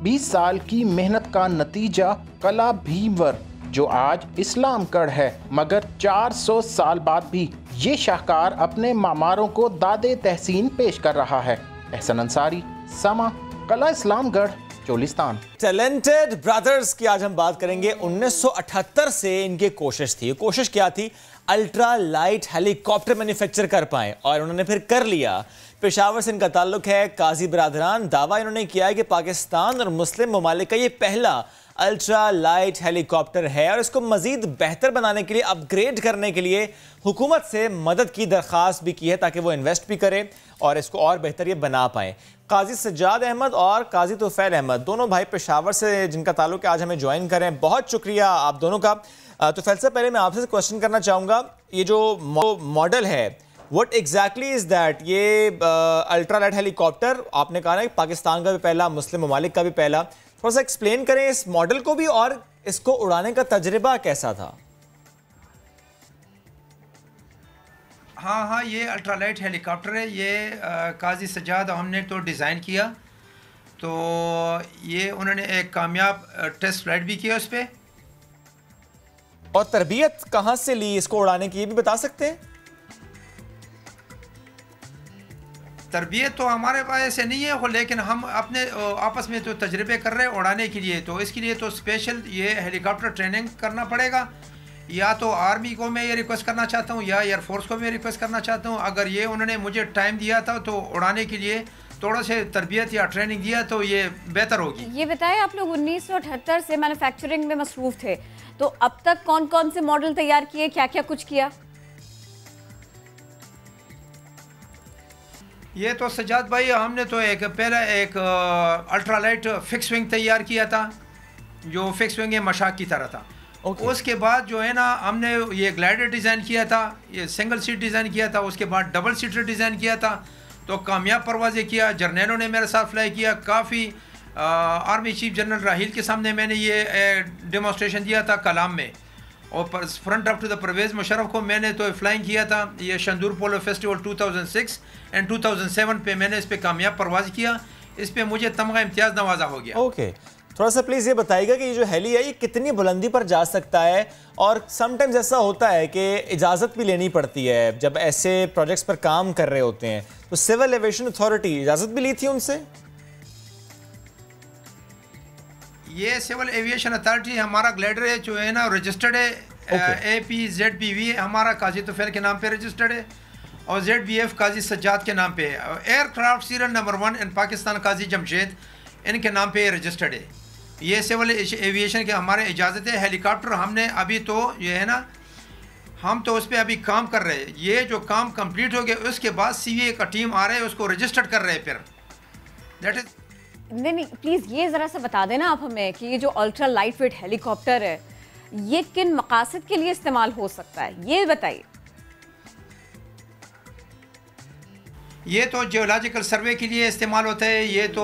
20 साल की मेहनत का नतीजा किला भीमवर, जो आज इस्लामगढ़ है, मगर 400 साल बाद भी ये शाहकार अपने मामारों को दादे तहसीन पेश कर रहा है। एहसन अंसारी, समा, किला इस्लामगढ़, चोलिस्तान। टैलेंटेड ब्रदर्स की आज हम बात करेंगे। 1978 से इनकी कोशिश थी। कोशिश क्या थी? अल्ट्रा लाइट हेलीकॉप्टर मैन्युफैक्चर कर पाएं, और उन्होंने फिर कर लिया। पेशावर से इनका ताल्लुक है। काजी बरादरान दावा इन्होंने किया है कि पाकिस्तान और मुस्लिम ममालिक का ये पहला अल्ट्रा लाइट हेलीकॉप्टर है, और इसको मजीद बेहतर बनाने के लिए, अपग्रेड करने के लिए हुकूमत से मदद की दरख्वास्त भी की है, ताकि वो इन्वेस्ट भी करें और इसको और बेहतर ये बना पाएँ। काजी सज्जाद अहमद और काजी तोफैल अहमद, दोनों भाई पेशावर से जिनका ताल्लुक है, आज हमें ज्वाइन करें। बहुत शुक्रिया आप दोनों का। तोफैल से पहले मैं आपसे क्वेश्चन करना चाहूँगा, ये जो मॉडल है, व्हाट एग्जैक्टली इज़ दैट? ये अल्ट्रा लाइट हेलीकॉप्टर आपने कहा ना कि पाकिस्तान का भी पहला, मुस्लिम ममालिक का भी पहला, थोड़ा सा एक्सप्लेन करें इस मॉडल को भी, और इसको उड़ाने का तजर्बा कैसा था? हाँ, ये अल्ट्रालाइट हेलीकॉप्टर है। ये काजी सज्जाद हमने तो डिज़ाइन किया, तो ये उन्होंने एक कामयाब टेस्ट फ्लाइट भी किया उस पर। और तरबियत कहाँ से ली इसको उड़ाने की, ये भी बता सकते हैं? तरबियत तो हमारे पास ऐसे नहीं है, लेकिन हम अपने आपस में तो तजर्बे कर रहे हैं उड़ाने के लिए। तो इसके लिए तो स्पेशल ये हेलीकॉप्टर ट्रेनिंग करना पड़ेगा। या तो आर्मी को मैं ये रिक्वेस्ट करना चाहता हूँ, या एयरफोर्स को मैं रिक्वेस्ट करना चाहता हूँ। अगर ये उन्होंने मुझे टाइम दिया था तो उड़ाने के लिए थोड़ा से तरबियत या ट्रेनिंग दिया तो ये बेहतर होगी। ये बताएं, आप लोग 1978 से मैन्युफैक्चरिंग में मसरूफ थे, तो अब तक कौन कौन से मॉडल तैयार किए, क्या क्या कुछ किया? ये तो सज्जाद भाई, हमने तो पहला एक अल्ट्रालाइट फिक्स विंग तैयार किया था, जो फिक्स विंग मशाक की तरह था। उसके बाद जो है ना, हमने ये ग्लाइडर डिज़ाइन किया था, ये सिंगल सीट डिज़ाइन किया था। उसके बाद डबल सीटर डिज़ाइन किया था, तो कामयाब परवाज़ें किया। जर्नैलों ने मेरे साथ फ्लाई किया काफ़ी। आर्मी चीफ जनरल राहील के सामने मैंने ये डेमोस्ट्रेशन दिया था कलाम में, और front up to the Pervez Musharraf को मैंने तो फ्लाइंग किया था। ये शंदूर पोलो फेस्टिवल 2006 एंड 2007 पे मैंने इस पर कामयाब परवाज़ किया। इस पर मुझे तमगा इम्तियाज़ नवाजा हो गया। ओके, थोड़ा सा प्लीज़ ये बताइएगा कि ये जो हेली है, ये कितनी बुलंदी पर जा सकता है? और समटाइम्स ऐसा होता है कि इजाज़त भी लेनी पड़ती है जब ऐसे प्रोजेक्ट्स पर काम कर रहे होते हैं, तो सिविल एविएशन अथॉरिटी इजाज़त भी ली थी उनसे? ये सिविल एविएशन अथॉरिटी हमारा ग्लाइडर है जो है ना, रजिस्टर्ड है। APZBV हमारा काजी तोफैल के नाम पे रजिस्टर्ड है, और ZBF काजी सज्जाद के नाम पे है। एयरक्राफ्ट सीरियल नंबर 1 इन पाकिस्तान काजी जमशेद इनके नाम पे रजिस्टर्ड है। ये सिविल एविएशन के हमारे इजाज़त है। हेलीकॉप्टर हमने अभी तो ये है ना, हम तो उस पर अभी काम कर रहे हैं। ये जो काम कंप्लीट हो गया उसके बाद CVA का टीम आ रहा है, उसको रजिस्टर्ड कर रहे हैं। फिर दैट इज नहीं, प्लीज़ ये ज़रा सा बता देना आप हमें कि ये जो अल्ट्रा लाइट वेट हेलीकॉप्टर है, ये किन मकासद के लिए इस्तेमाल हो सकता है, ये बताइए। ये तो जियोलॉजिकल सर्वे के लिए इस्तेमाल होता है। ये तो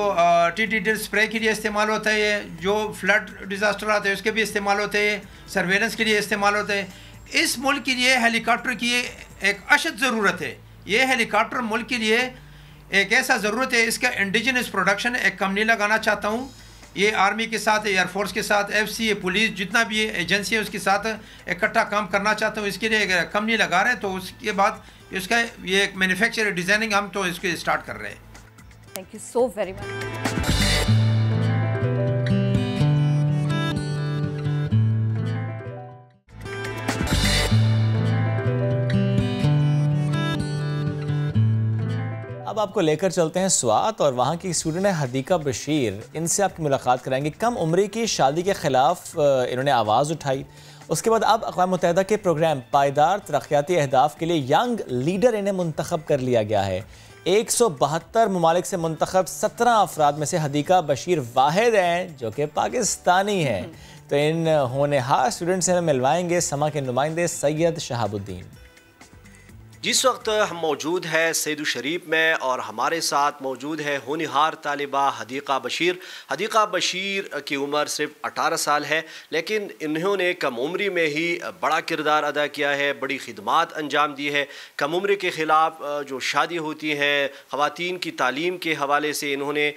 TTD स्प्रे के लिए इस्तेमाल होता है। जो फ्लड डिज़ास्टर आते हैं उसके भी इस्तेमाल होते हैं। सर्वेलेंस के लिए इस्तेमाल होते हैं। इस मुल्क के लिए हेलीकॉप्टर की एक अशद ज़रूरत है। ये हेलीकॉप्टर मुल्क के लिए एक ऐसा ज़रूरत है, इसका इंडिजिनस प्रोडक्शन एक कंपनी लगाना चाहता हूँ। ये आर्मी के साथ, एयरफोर्स के साथ, FCA पुलिस, जितना भी एजेंसी है उसके साथ इकट्ठा काम करना चाहता हूँ। इसके लिए एक कंपनी लगा रहे हैं, तो उसके बाद इसका ये एक मैन्युफैक्चर डिज़ाइनिंग हम तो इसको स्टार्ट कर रहे हैं। Thank you so very much. अब आपको लेकर चलते हैं स्वात और वहाँ की स्टूडेंट है हदीका बशीर। इनसे आपकी मुलाकात कराएंगे। कम उम्री की शादी के ख़िलाफ़ इन्होंने आवाज़ उठाई। उसके बाद अब अक़वाम मुत्तहिदा के प्रोग्राम पायदार तरक्याती अहदाफ के लिए यंग लीडर इन्हें मुंतखब कर लिया गया है। 172 ममालिक से मुंतखब 17 अफराद में से हदीका बशीर वाहिद हैं जो कि पाकिस्तानी हैं। तो इन होनहार स्टूडेंट से हमें मिलवाएंगे समा के नुमाइंदे सैयद शहाबुद्दीन। जिस वक्त हम मौजूद है सैयद शरीफ में और हमारे साथ मौजूद है होनहार तालिबा हदीका बशीर। हदीका बशीर की उम्र सिर्फ 18 साल है, लेकिन इन्होंने कम उम्री में ही बड़ा किरदार अदा किया है, बड़ी खिदमात अंजाम दी है। कम उम्री के ख़िलाफ़ जो शादी होती है, ख़वातीन की तालीम के हवाले से इन्होंने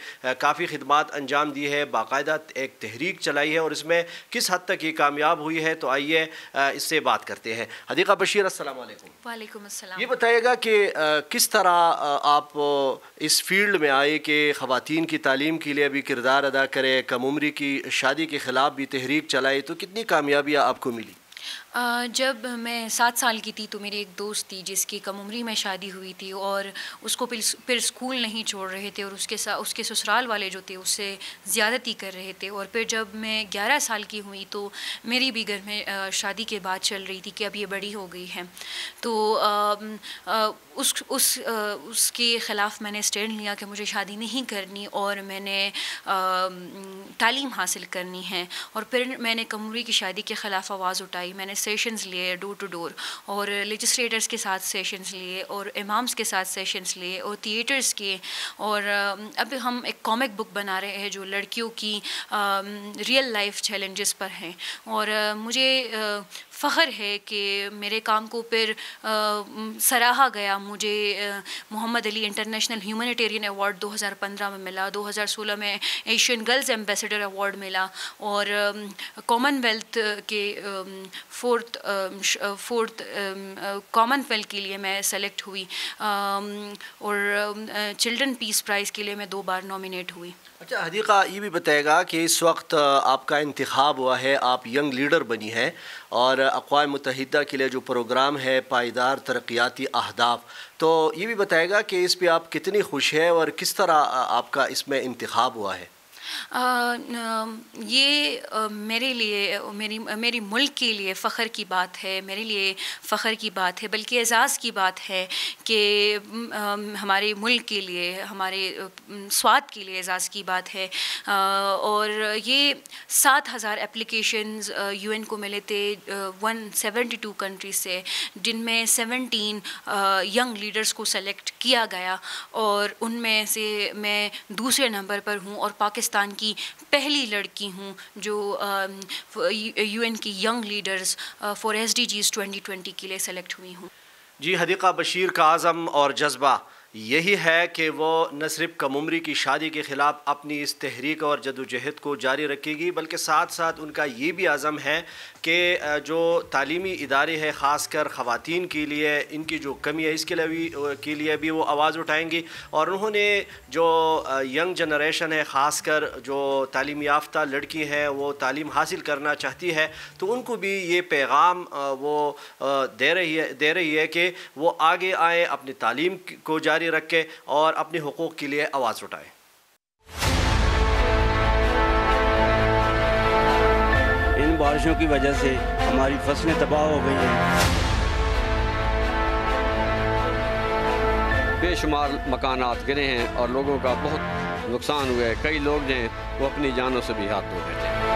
काफ़ी खिदमात अंजाम दी है, बाकायदा एक तहरीक चलाई है और इसमें किस हद तक ये कामयाब हुई है, तो आइए इससे बात करते हैं। हदीका बशीर, अस्सलाम वालेकुम। वालेकुम अस्सलाम। ये बताइएगा कि किस तरह आप इस फील्ड में आए कि ख़वातीन की तालीम के लिए भी किरदार अदा करें, कम उम्री की शादी के ख़िलाफ़ भी तहरीक चलाई, तो कितनी कामयाबियाँ आपको मिली? जब मैं 7 साल की थी तो मेरी एक दोस्त थी जिसकी कम उम्री में शादी हुई थी और उसको फिर स्कूल नहीं छोड़ रहे थे और उसके ससुराल वाले जो थे उससे ज़्यादती कर रहे थे। और फिर जब मैं 11 साल की हुई तो मेरी भी घर में शादी के बाद चल रही थी कि अब ये बड़ी हो गई है, तो उसके ख़िलाफ़ मैंने स्टैंड लिया कि मुझे शादी नहीं करनी और मैंने तालीम हासिल करनी है। और फिर मैंने कम उम्री की शादी के ख़िलाफ़ आवाज़ उठाई। मैंने सेशंस लिए डोर टू डोर और लेजिस्लेटर्स के साथ सेशंस लिए और इमाम्स के साथ सेशंस लिए और थिएटर्स किए। और अब हम एक कॉमिक बुक बना रहे हैं जो लड़कियों की रियल लाइफ चैलेंजेस पर हैं। और मुझे फ़ख्र है कि मेरे काम को फिर सराहा गया। मुझे Muhammad Ali International Humanitarian Award 2015 में मिला, 2016 में एशियन गर्ल्स एम्बेसडर अवार्ड मिला और कॉमनवेल्थ के फोर्थ कॉमनवेल्थ के लिए मैं सेलेक्ट हुई और चिल्ड्रन पीस प्राइज़ के लिए मैं 2 बार नॉमिनेट हुई। अच्छा हदीका, ये भी बताएगा कि इस वक्त आपका इंतखाब हुआ है, आप यंग लीडर बनी है और अक़वाम मुत्तहिदा के लिए जो प्रोग्राम है पायदार तरक्याती अहदाफ, तो ये भी बताएगा कि इस पर आप कितनी खुश है और किस तरह आपका इसमें इंतखाब हुआ है? ये मेरे लिए मेरी मुल्क के लिए फ़ख्र की बात है, मेरे लिए फ़ख्र की बात है, बल्कि एज़ाज़ की बात है कि हमारे मुल्क के लिए, हमारे स्वात के लिए एज़ाज़ की बात है। और ये 7000 एप्लीकेशंस UN को मिले थे 172 कंट्रीज से, जिनमें 17 यंग लीडर्स को सेलेक्ट किया गया और उनमें से मैं दूसरे नंबर पर हूँ और पाकिस्तान की पहली लड़की हूँ जो UN की यंग लीडर्स फॉर SDGs 2020 के लिए सेलेक्ट हुई हूँ। जी, हदीका बशीर का आज़म और जज्बा यही है कि वो न सिर्फ कम उम्री की शादी के ख़िलाफ़ अपनी इस तहरीक और जदोजहद को जारी रखेगी, बल्कि साथ साथ उनका ये भी आज़म है कि जो तालीमी इदारे हैं ख़ासकर ख़वातीन के लिए इनकी जो कमी है इसके लिए भी वो आवाज़ उठाएंगी। और उन्होंने जो यंग जनरेशन है, ख़ासकर जो तालीम याफ्ता लड़की हैं वो तालीम हासिल करना चाहती है, तो उनको भी ये पैगाम वो दे रही है कि वो आगे आए, अपनी तालीम को जारी रखें और अपने हुकूक के लिए आवाज़ उठाएं। इन बारिशों की वजह से हमारी फसलें तबाह हो गई हैं। बेशुमार मकानात गिरे हैं और लोगों का बहुत नुकसान हुआ है। कई लोग हैं वो अपनी जानों से भी हाथ धो बैठे हैं।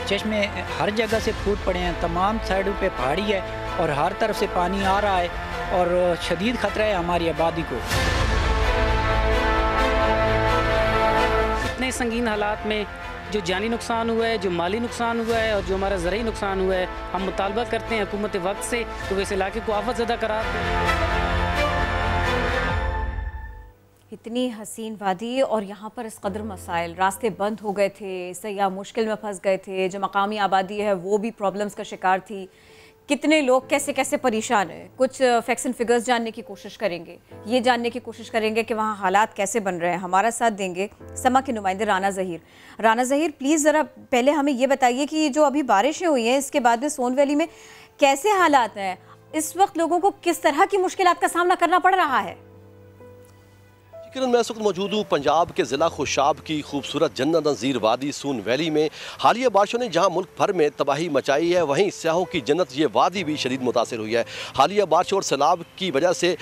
चश्मे हर जगह से फूट पड़े हैं, तमाम साइडों पे पहाड़ी है और हर तरफ से पानी आ रहा है और शदीद ख़तरा है हमारी आबादी को। इतने संगीन हालात में जो जानी नुकसान हुआ है, जो माली नुकसान हुआ है और जो हमारा ज़रूरी नुकसान हुआ है, हम मुतालबा करते हैं हुकूमत वक्त से तो इस इलाके को आफत ज़दा करार दें। इतनी हसीन वादी और यहाँ पर इस कदर मसाइल, रास्ते बंद हो गए थे, सयाह मुश्किल में फंस गए थे, जो मकामी आबादी है वो भी प्रॉब्लम्स का शिकार थी। कितने लोग कैसे कैसे परेशान हैं, कुछ फैक्ट्स एंड फिगर्स जानने की कोशिश करेंगे, ये जानने की कोशिश करेंगे कि वहाँ हालात कैसे बन रहे हैं। हमारा साथ देंगे समा के नुमाइंदे राना ज़हीर। राना ज़हीर, प्लीज़ ज़रा पहले हमें ये बताइए कि जो अभी बारिशें हुई हैं इसके बाद में सोन वैली में कैसे हालात हैं। इस वक्त लोगों को किस तरह की मुश्किलात का सामना करना पड़ रहा है? किरण, मैं इस वक्त मौजूद हूँ पंजाब के ज़िला खुशाब की खूबसूरत जन्नत नज़ीर वादी सून वैली में। हालिया बारिशों ने जहाँ मुल्क भर में तबाही मचाई है, वहीं सयाहों की जन्नत ये वादी भी शदीद मुतासर हुई है। हालिया बारिशों और सैलाब की वजह से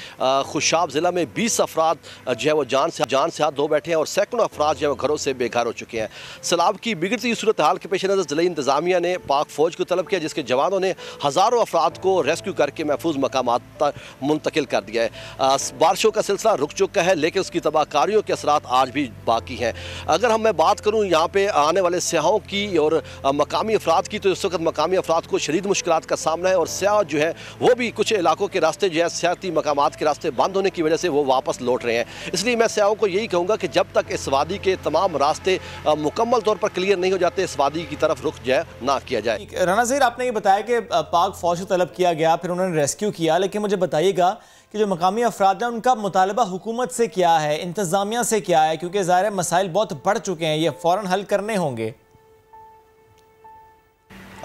खुशाब ज़िला में 20 अफराद जो है वो जान से हाथ धो बैठे हैं और सैकड़ों अफराद जो है वो घरों से बेघर हो चुके हैं। सैलाब की बिगड़ती सूरत हाल के पेश नज़र ज़िला इंतज़ामिया ने पाक फ़ौज को तलब किया, जिसके जवानों ने हज़ारों अफराद को रेस्क्यू करके महफूज मकामात पर मुंतकिल कर दिया है। बारिशों का सिलसिला रुक चुका है, लेकिन उसकी तबाहकारियों के असरात आज भी बाकी हैं। अगर मैं बात करूं यहाँ पे आने वाले सयाहों की और मकामी अफराद की, तो इस वक्त मकामी अफराद को शदीद मुश्किलात का सामना है और सयाह जो है वो भी कुछ इलाकों के रास्ते जो है सियाती मकामात के रास्ते बंद होने की वजह से वो वापस लौट रहे हैं। इसलिए मैं सयाहों को यही कहूँगा कि जब तक इस वादी के तमाम रास्ते मुकम्मल तौर पर क्लियर नहीं हो जाते, इस वादी की तरफ रुख जो है ना किया जाए। राना ज़हीर, आपने ये बताया कि पाक फौज को तलब किया गया, फिर उन्होंने रेस्क्यू किया, लेकिन मुझे बताइएगा कि जो मकामी अफराद हैं उनका मुतालबा हुकूमत से क्या है, इंतज़ामिया से क्या है, क्योंकि ज़ाहिर मसाइल बहुत बढ़ चुके हैं, ये फ़ौरन हल करने होंगे।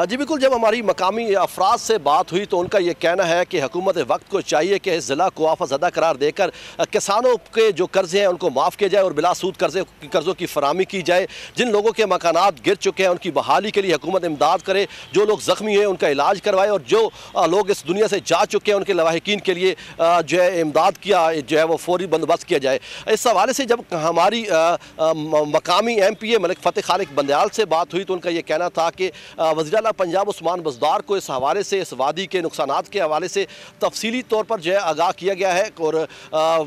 जी बिल्कुल, जब हमारी मकामी अफराद से बात हुई तो उनका ये कहना है कि हुकूमत वक्त को चाहिए कि इस ज़िला को आफत ज़दा करार देकर किसानों के जो कर्ज़े हैं उनको माफ़ किया जाए और बिलासूद कर्ज़ों की फराहमी की जाए। जिन लोगों के मकानात गिर चुके हैं उनकी बहाली के लिए हुकूमत इमदाद करे, जो लोग ज़ख्मी हैं उनका इलाज करवाए और जो लोग इस दुनिया से जा चुके हैं उनके लवाहिकीन के लिए जो है इमदाद किया जो है वो फौरी बंदोबस्त किया जाए। इस हवाले से जब हमारी मकामी MPA मलिक फ़तेह खालिक बंदयाल से बात हुई तो उनका ये कहना था कि वज़ीर पंजाब उस्मान बज़दार को इस हवाले से, इस वादी के नुकसानात के हवाले से तफसीली तौर पर जो है आगाह किया गया है और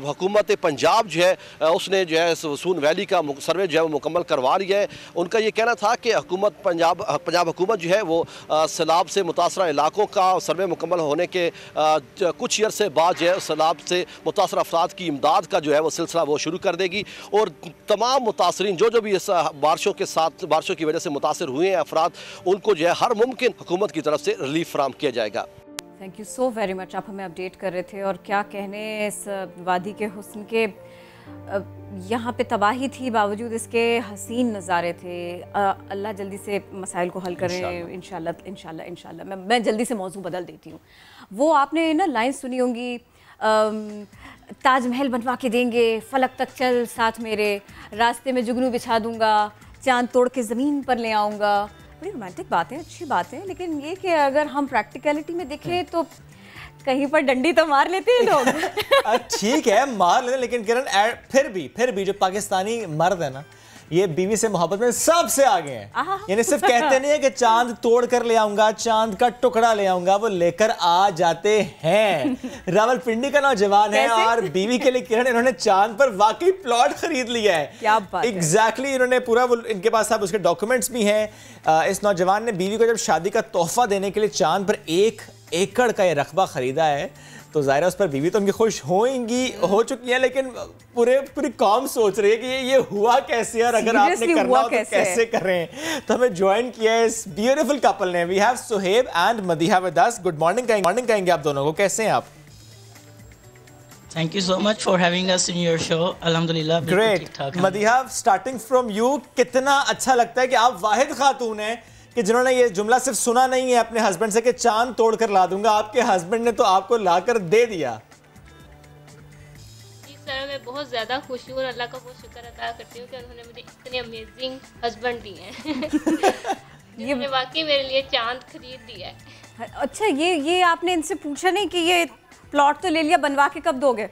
हुकूमत पंजाब जो है उसने जो है सून वैली का सर्वे जो है वो मुकम्मल करवा लिया है। उनका ये कहना था कि हुकूमत पंजाब हुकूमत जो है वो सैलाब से मुतासरा इलाकों का सर्वे मुकम्मल होने के कुछ अरसे बाद जो है सैलाब से मुतासरा अफराद की इमदाद का जो है वो सिलसिला वो शुरू कर देगी और तमाम मुतासरीन जो भी इस बारिशों की वजह से मुतासर हुए हैं अफराद, उनको जो है हर मुमकिन हुकूमत की तरफ से रिलीफ फराहम किया जाएगा। Thank you so very much, आप हमें अपडेट कर रहे थे। और क्या कहने इस वादी के हुस्न के, यहाँ पे तबाही थी बावजूद इसके हसीन नज़ारे थे। अल्लाह जल्दी से मसाइल को हल करें इंशाल्लाह। मैं जल्दी से मौजू बदल देती हूँ। वो आपने ना लाइन सुनी होंगी, ताजमहल बनवा के देंगे, फलक तक चल साथ मेरे, रास्ते में जुगनू बिछा दूंगा, चांद तोड़ के ज़मीन पर ले आऊँगा। बड़ी रोमांटिक बातें, अच्छी बातें, लेकिन ये कि अगर हम प्रैक्टिकलिटी में देखें तो कहीं पर डंडी तो मार लेते हैं लोग। ठीक है, मार लेते, लेकिन किरण फिर भी जो पाकिस्तानी मर्द है ना, ये बीवी से मोहब्बत में सबसे आगे हैं। यानी सिर्फ कहते नहीं है कि चांद तोड़ कर ले आऊंगा, चांद का टुकड़ा ले आऊंगा, वो लेकर आ जाते हैं। रावलपिंडी का नौजवान है और बीवी के लिए किरण इन्होंने चांद पर वाकई प्लॉट खरीद लिया है। क्या बात है। एग्जैक्टली, इन्होंने पूरा इनके पास अब उसके डॉक्यूमेंट्स भी हैं। इस नौजवान ने बीवी को जब शादी का तोहफा देने के लिए चांद पर 1 एकड़ का ये रकबा खरीदा है, तो ज़ाहिर है उस पर बीवी तो उनकी खुश हो चुकी है, लेकिन पूरी कौम सोच रही है कि ये हुआ कैसे और अगर आपने करना हो तो कैसे करें। तो हमें ज्वाइन किया है इस ब्यूटीफुल कपल ने। We have Suhaib and Madiha with us. Good morning कहेंगे आप दोनों को, कैसे हैं आप? Thank you so much for having us in your show. अल्हम्दुलिल्लाह great. Madiha, starting from you, कितना अच्छा लगता है कि आप वाहिद खातून हैं कि जिन्होंने ये जुमला सिर्फ सुना नहीं है अपने हस्बैंड से कि चांद तोड़ कर ला दूंगा, आपके हस्बैंड ने तो आपको लाकर दे दिया। जी सर, मैं बहुत ज़्यादा खुश हूँ और अल्लाह का बहुत शुक्र अदा करती हूँ कि उन्होंने मुझे इतने अमेजिंग हस्बैंड दिए हैं। जिन्होंने वाकई मेरे लिए चांद खरीद दिया है। अच्छा, ये आपने इनसे पूछा नहीं कि ये प्लॉट तो ले लिया, बनवा के कब दोगे?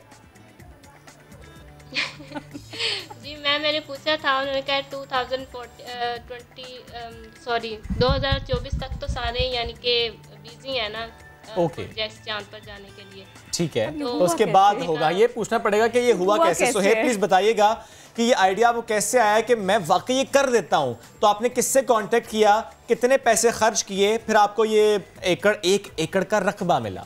जी मैंने पूछा था, उन्होंने कहा 2024 तक तो सारे यानी कि बिजी है ना प्रोजेक्ट्स चांद पर जाने के लिए। ठीक है, तो उसके बाद होगा। ये पूछना पड़ेगा कि ये हुआ कैसे। सोहेब प्लीज बताइएगा कि ये आइडिया आपको कैसे आया कि मैं वाकई ये कर देता हूँ। तो आपने किससे कांटेक्ट किया, कितने पैसे खर्च किए, फिर आपको ये 1 एकड़ का रकबा मिला?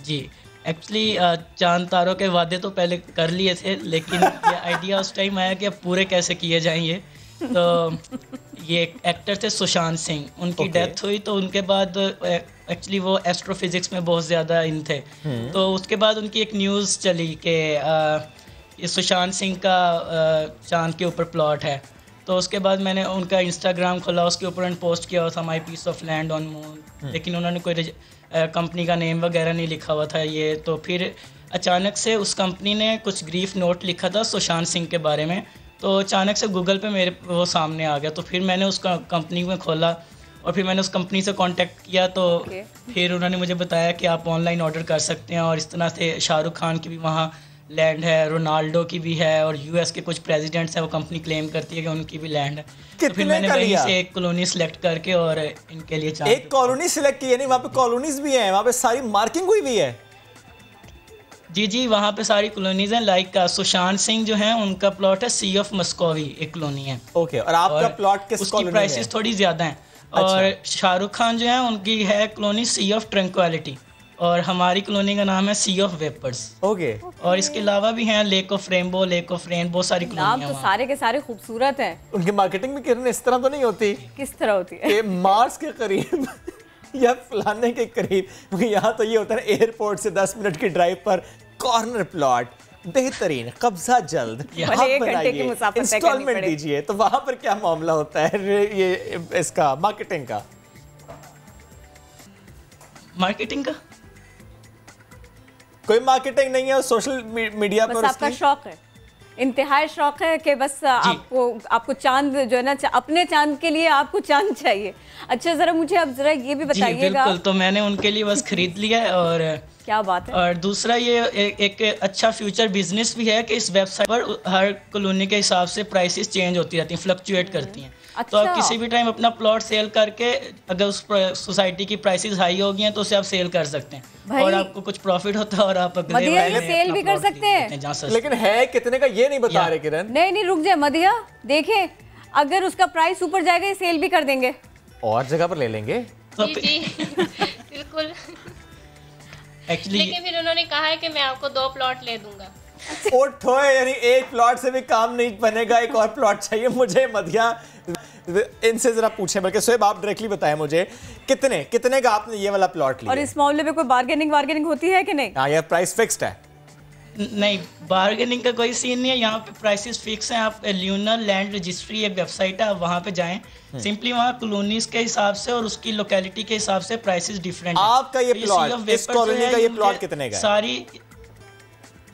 जी एक्चुअली चांद तारों के वादे तो पहले कर लिए थे, लेकिन ये आइडिया उस टाइम आया कि अब पूरे कैसे किए जाएंगे। तो ये एक्टर थे सुशांत सिंह, उनकी डेथ हुई तो उनके बाद एक्चुअली वो एस्ट्रोफिजिक्स में बहुत ज़्यादा इन थे। तो उसके बाद उनकी एक न्यूज़ चली कि ये सुशांत सिंह का चांद के ऊपर प्लॉट है। तो उसके बाद मैंने उनका इंस्टाग्राम खोला, उसके ऊपर उन्होंने पोस्ट किया हुआ था my piece of land on moon, लेकिन उन्होंने कोई कंपनी का नेम वगैरह नहीं लिखा हुआ था ये। तो फिर अचानक से उस कंपनी ने कुछ ग्रीफ नोट लिखा था सुशांत सिंह के बारे में, तो अचानक से गूगल पे मेरे वो सामने आ गया। तो फिर मैंने उस कंपनी में खोला और फिर मैंने उस कंपनी से कांटेक्ट किया, तो फिर उन्होंने मुझे बताया कि आप ऑनलाइन ऑर्डर कर सकते हैं। और इस तरह से शाहरुख खान की भी वहाँ लैंड है, रोनाल्डो की भी है, और यूएस के कुछ प्रेसिडेंट्स हैं, वो कंपनी क्लेम करती है कि उनकी भी लैंड है। तो फिर मैंने वहीं से एक कॉलोनी सेलेक्ट करके और इनके लिए एक कॉलोनी सेलेक्ट की, यानी वहाँ पे कॉलोनीज भी हैं, वहाँ पे सारी मार्किंग हुई भी है? जी जी, वहाँ पे सारी कॉलोनीज हैं। लाइक सुशांत सिंह जो हैं उनका प्लॉट है सी ऑफ मस्कोवी, एक कॉलोनी है। ओके, और आपका प्लॉट किस कॉलोनी में है? उसकी प्राइसेस थोड़ी ज़्यादा हैं। और शाहरुख खान जो है उनकी है कॉलोनी सी ऑफ ट्रंक्विलिटी, और हमारी कॉलोनी का नाम है सी ऑफ वेपर्स। ओके। और इसके अलावा भी हैं lake of rainbow, lake of rain, बहुत सारी कॉलोनियां तो सारे के सारे खूबसूरत हैं। उनकी मार्केटिंग भी किरण इस तरह तो नहीं होती? किस तरह होती है? कि मार्स के करीब या फलाने के करीब, क्योंकि यहाँ तो ये होता है एयरपोर्ट से 10 मिनट की ड्राइव पर कॉर्नर प्लॉट, बेहतरीन, कब्जा जल्द, इंस्टॉलमेंट दीजिए। तो वहां पर क्या मामला होता है ये इसका मार्केटिंग का? कोई मार्केटिंग नहीं है, सोशल मीडिया पर आपका शौक है, इंतहाई शौक है कि बस आपको चांद जो है ना, अपने चांद के लिए आपको चांद चाहिए। अच्छा, जरा मुझे अब जरा ये भी बताइएगा। बिल्कुल, तो मैंने उनके लिए बस खरीद लिया है। और क्या बात है। और दूसरा ये एक अच्छा फ्यूचर बिजनेस भी है कि इस वेबसाइट पर हर कॉलोनी के हिसाब से प्राइसेस चेंज होती रहती हैं, फ्लक्चुएट करती हैं। अच्छा। तो आप किसी भी टाइम अपना प्लॉट सेल करके, अगर उस सोसाइटी की प्राइसेस हाई हो गई हैं तो उसे आप सेल कर सकते हैं और आपको कुछ प्रॉफिट होता है और आप अगले सेल भी कर सकते हैं। लेकिन है कितने का ये नहीं बता रहे किरण। नहीं, रुक जाए मदिया, देखें अगर उसका प्राइस ऊपर जाएगा ये सेल भी कर देंगे और जगह पर ले लेंगे। जी बिल्कुल। लेकिन फिर उन्होंने कहा है कि मैं आपको 2 प्लॉट ले दूंगा। यानी एक प्लॉट से भी काम नहीं बनेगा, एक और प्लॉट चाहिए मुझे। मदिया इनसे जरा पूछे, बल्कि सोएब आप डायरेक्टली बताएं मुझे कितने का आपने ये वाला प्लॉट लिया? और इस मामले में कोई बार्गेनिंग होती है कि नहीं? हाँ, ये प्राइस फिक्स्ड है? नहीं, बार्गेनिंग का कोई सीन नहीं है, यहाँ पे प्राइसेस फिक्स हैं। आप ल्यूनर लैंड रजिस्ट्री एक वेबसाइट है, आप वहाँ पे जाएं, सिंपली वहाँ कॉलोनीज के हिसाब से और उसकी लोकेलिटी के हिसाब से प्राइसेस डिफरेंट हैं। आपका ये प्लॉट, इस कॉलोनी का ये प्लॉट कितने का है? सारी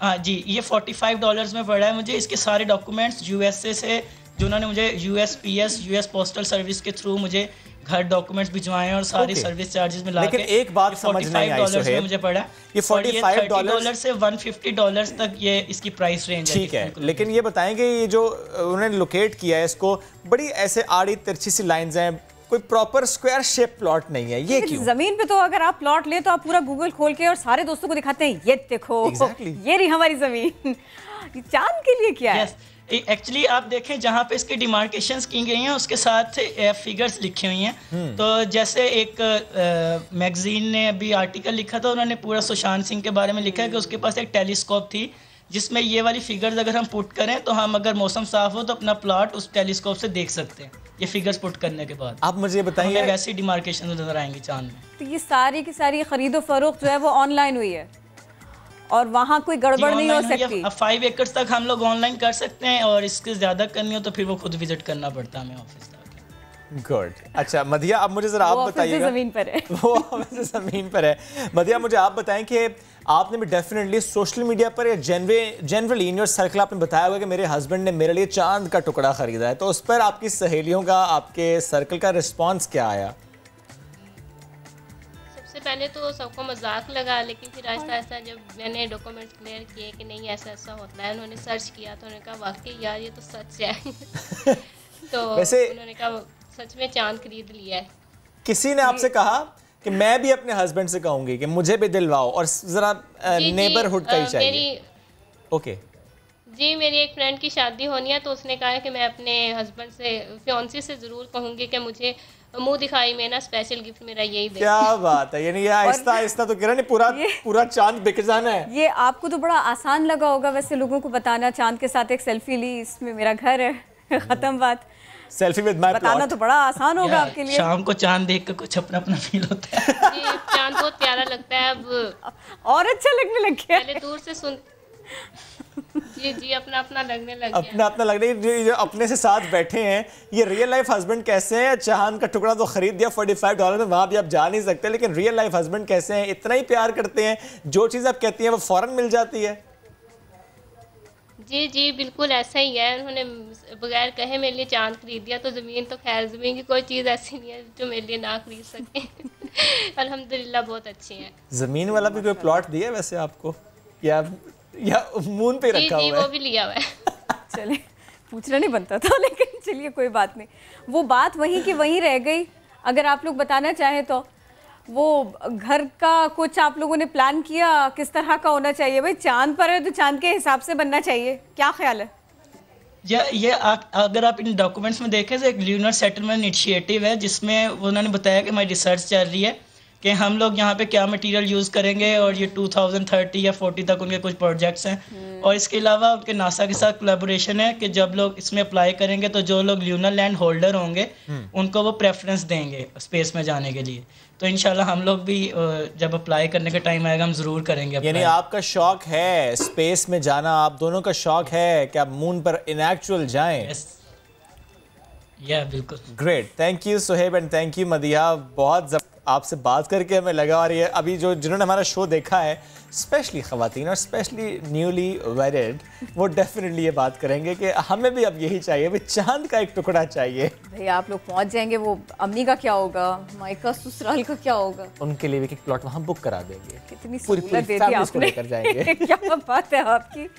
हाँ जी, ये $45 में पड़ा है मुझे। इसके सारे डॉक्यूमेंट्स यूएसए से, जो उन्होंने मुझे यूएस पोस्टल सर्विस के थ्रू मुझे घर डॉक्यूमेंट्स भिजवाए हैं और सारी सर्विस चार्जेस में लाके। लेकिन एक बात समझ नहीं आई सोहेब, में मुझे पड़ा ये $45 से $150 तक ये इसकी प्राइस रेंज है। ठीक है, लेकिन ये बताएंगे ये जो उन्होंने लोकेट किया है इसको, बड़ी ऐसे आड़ी तिरछी सी लाइंस हैं, कोई प्रॉपर स्क्वायर शेप प्लॉट नहीं है, ये क्यों? जमीन पे तो अगर आप प्लॉट ले तो आप पूरा गूगल खोल के और सारे दोस्तों को दिखाते हैं, ये देखो ये रही हमारी जमीन। चांद के लिए क्या है? एक्चुअली आप देखें जहाँ पे इसकी डिमार्केशंस की गई हैं उसके साथ फिगर्स लिखी हुई हैं। तो जैसे एक मैगजीन ने अभी आर्टिकल लिखा था, उन्होंने पूरा सुशांत सिंह के बारे में लिखा है कि उसके पास एक टेलीस्कोप थी जिसमें ये वाली फिगर्स अगर हम पुट करें तो हम अगर मौसम साफ हो तो अपना प्लॉट उस टेलीस्कोप से देख सकते हैं, ये फिगर्स पुट करने के बाद। आप मुझे बताइए, वैसी डिमार्केशन नजर आएंगी चांद में। तो ये सारी की सारी खरीदो फरोख्त जो है वो ऑनलाइन हुई है और वहाँ कोई गड़बड़ नहीं हो सकती। अब 5 एकड़ तक हम लोग ऑनलाइन कर सकते हैं और इसके ज्यादा करनी हो तो फिर वो खुद विजिट करना पड़ता है हमें ऑफिस। गुड। अच्छा मदिया, अब मुझे जरा आप बताइएगा। ज़मीन पर है वो वैसे ज़मीन पर है। मदिया, मुझे आप बताएं कि आपने भी डेफिनेटली सोशल मीडिया पर या जनरली इन योर सर्कल आपने बताया होगा कि मेरे हस्बैंड ने मेरे लिए चांद का टुकड़ा खरीदा है, तो उस पर आपकी सहेलियों का, आपके सर्कल का रिस्पॉन्स क्या आया? सबसे पहले तो सबको मजाक लगा, लेकिन फिर आहिस्ता आहिस्ता जब मैंने डॉक्यूमेंट क्लियर किए कि नहीं ऐसा ऐसा होता है, उन्होंने सर्च किया तो उन्होंने कहा वाकई यार ये तो सच है। तो उन्होंने कहा सच में चांद खरीद लिया है। किसी ने आपसे कहा कि मैं भी अपने हस्बैंड से कहूंगी कि मुझे भी दिलवाओ और जरा नेबरहुड का ही चाहिए? ओके जी, मेरी एक फ्रेंड की शादी होनी है तो उसने कहा है कि मैं अपने हस्बैंड से, फियांसी से ज़रूर कहूँगी कि मुझे मुंह दिखाई में ना स्पेशल गिफ्ट मेरा यही दे। क्या बात है, यानी ये आहिस्ता आहिस्ता तो किरण पूरा चांद बिक जाना है। ये आपको तो बड़ा आसान लगा होगा वैसे लोगों को बताना, चांद के साथ एक सेल्फी ली, इसमें मेरा घर है, खत्म बात। सेल्फी विद माय बताना तो बड़ा आसान होगा आपके लिए। शाम को चांद देख कर कुछ अपना अपना फील होता है। जी, चांद बहुत प्यारा लगता है, अब और अच्छा लगने लग गया। पहले दूर से सुन जी अपना अपना लगने लग गया। अपना अपना लगने, जो अपने से साथ बैठे हैं ये रियल लाइफ हस्बैंड कैसे हैं? चांद का टुकड़ा तो खरीद दिया $45 में, वहां भी आप जा नहीं सकते, लेकिन रियल लाइफ हस्बैंड कैसे हैं? इतना ही प्यार करते हैं, जो चीज़ आप कहती हैं वो फौरन मिल जाती है? जी बिल्कुल ऐसा ही है। उन्होंने बगैर कहे मेरे लिए चांद खरीद दिया, तो ज़मीन तो खैर ज़मीन की कोई चीज़ ऐसी नहीं है जो मेरे लिए ना खरीद सके। अल्हम्दुलिल्लाह बहुत अच्छी है। ज़मीन वाला भी कोई प्लॉट दिया है वैसे आपको, या मून पे रखा हुआ है? वो भी लिया हुआ है। चलिए, पूछना नहीं बनता था, लेकिन चलिए कोई बात नहीं। वो बात वहीं की वहीं रह गई। अगर आप लोग बताना चाहें तो वो घर का कुछ आप लोगों ने प्लान किया, किस तरह का होना चाहिए? भाई चांद पर है तो चांद के हिसाब से बनना चाहिए, क्या ख्याल है? ये अगर आप इन डॉक्यूमेंट्स में देखें तो एक ल्यूनर सेटलमेंट इनिशिएटिव है, जिसमें उन्होंने बताया कि हमारी रिसर्च चल रही है कि हम लोग यहाँ पे क्या मटेरियल यूज़ करेंगे, और ये 2030 या 40 तक उनके कुछ प्रोजेक्ट्स हैं। और इसके अलावा उनके नासा के साथ कोलैबोरेशन है कि जब लोग इसमें अप्लाई करेंगे तो जो लोग ल्यूनर लैंड होल्डर होंगे उनको वो प्रेफरेंस देंगे स्पेस में जाने के लिए। तो इंशाल्लाह हम लोग भी जब अप्लाई करने का टाइम आएगा हम ज़रूर करेंगे। यानी आपका शौक है स्पेस में जाना, आप दोनों का शौक है कि आप मून पर इन एक्चुअल जाएं? बिल्कुल। Great, thank you Suhaib and thank you Madiha. बहुत आपसे बात करके हमें लगा, और ये अभी जो जिन्होंने हमारा शो देखा है, स्पेशली ख़वातीन और स्पेशली न्यूली वेडेड, वो डेफिनेटली ये बात करेंगे कि हमें भी अब यही चाहिए, भाई चांद का एक टुकड़ा चाहिए। भाई आप लोग पहुंच जाएंगे, वो अम्मी का क्या होगा, माइका ससुराल का क्या होगा? उनके लिए भी एक प्लॉट वहाँ बुक करा देंगे। कितनी सहूलत दे दी आपने। लेकर जाएंगे। क्या बात है आपकी।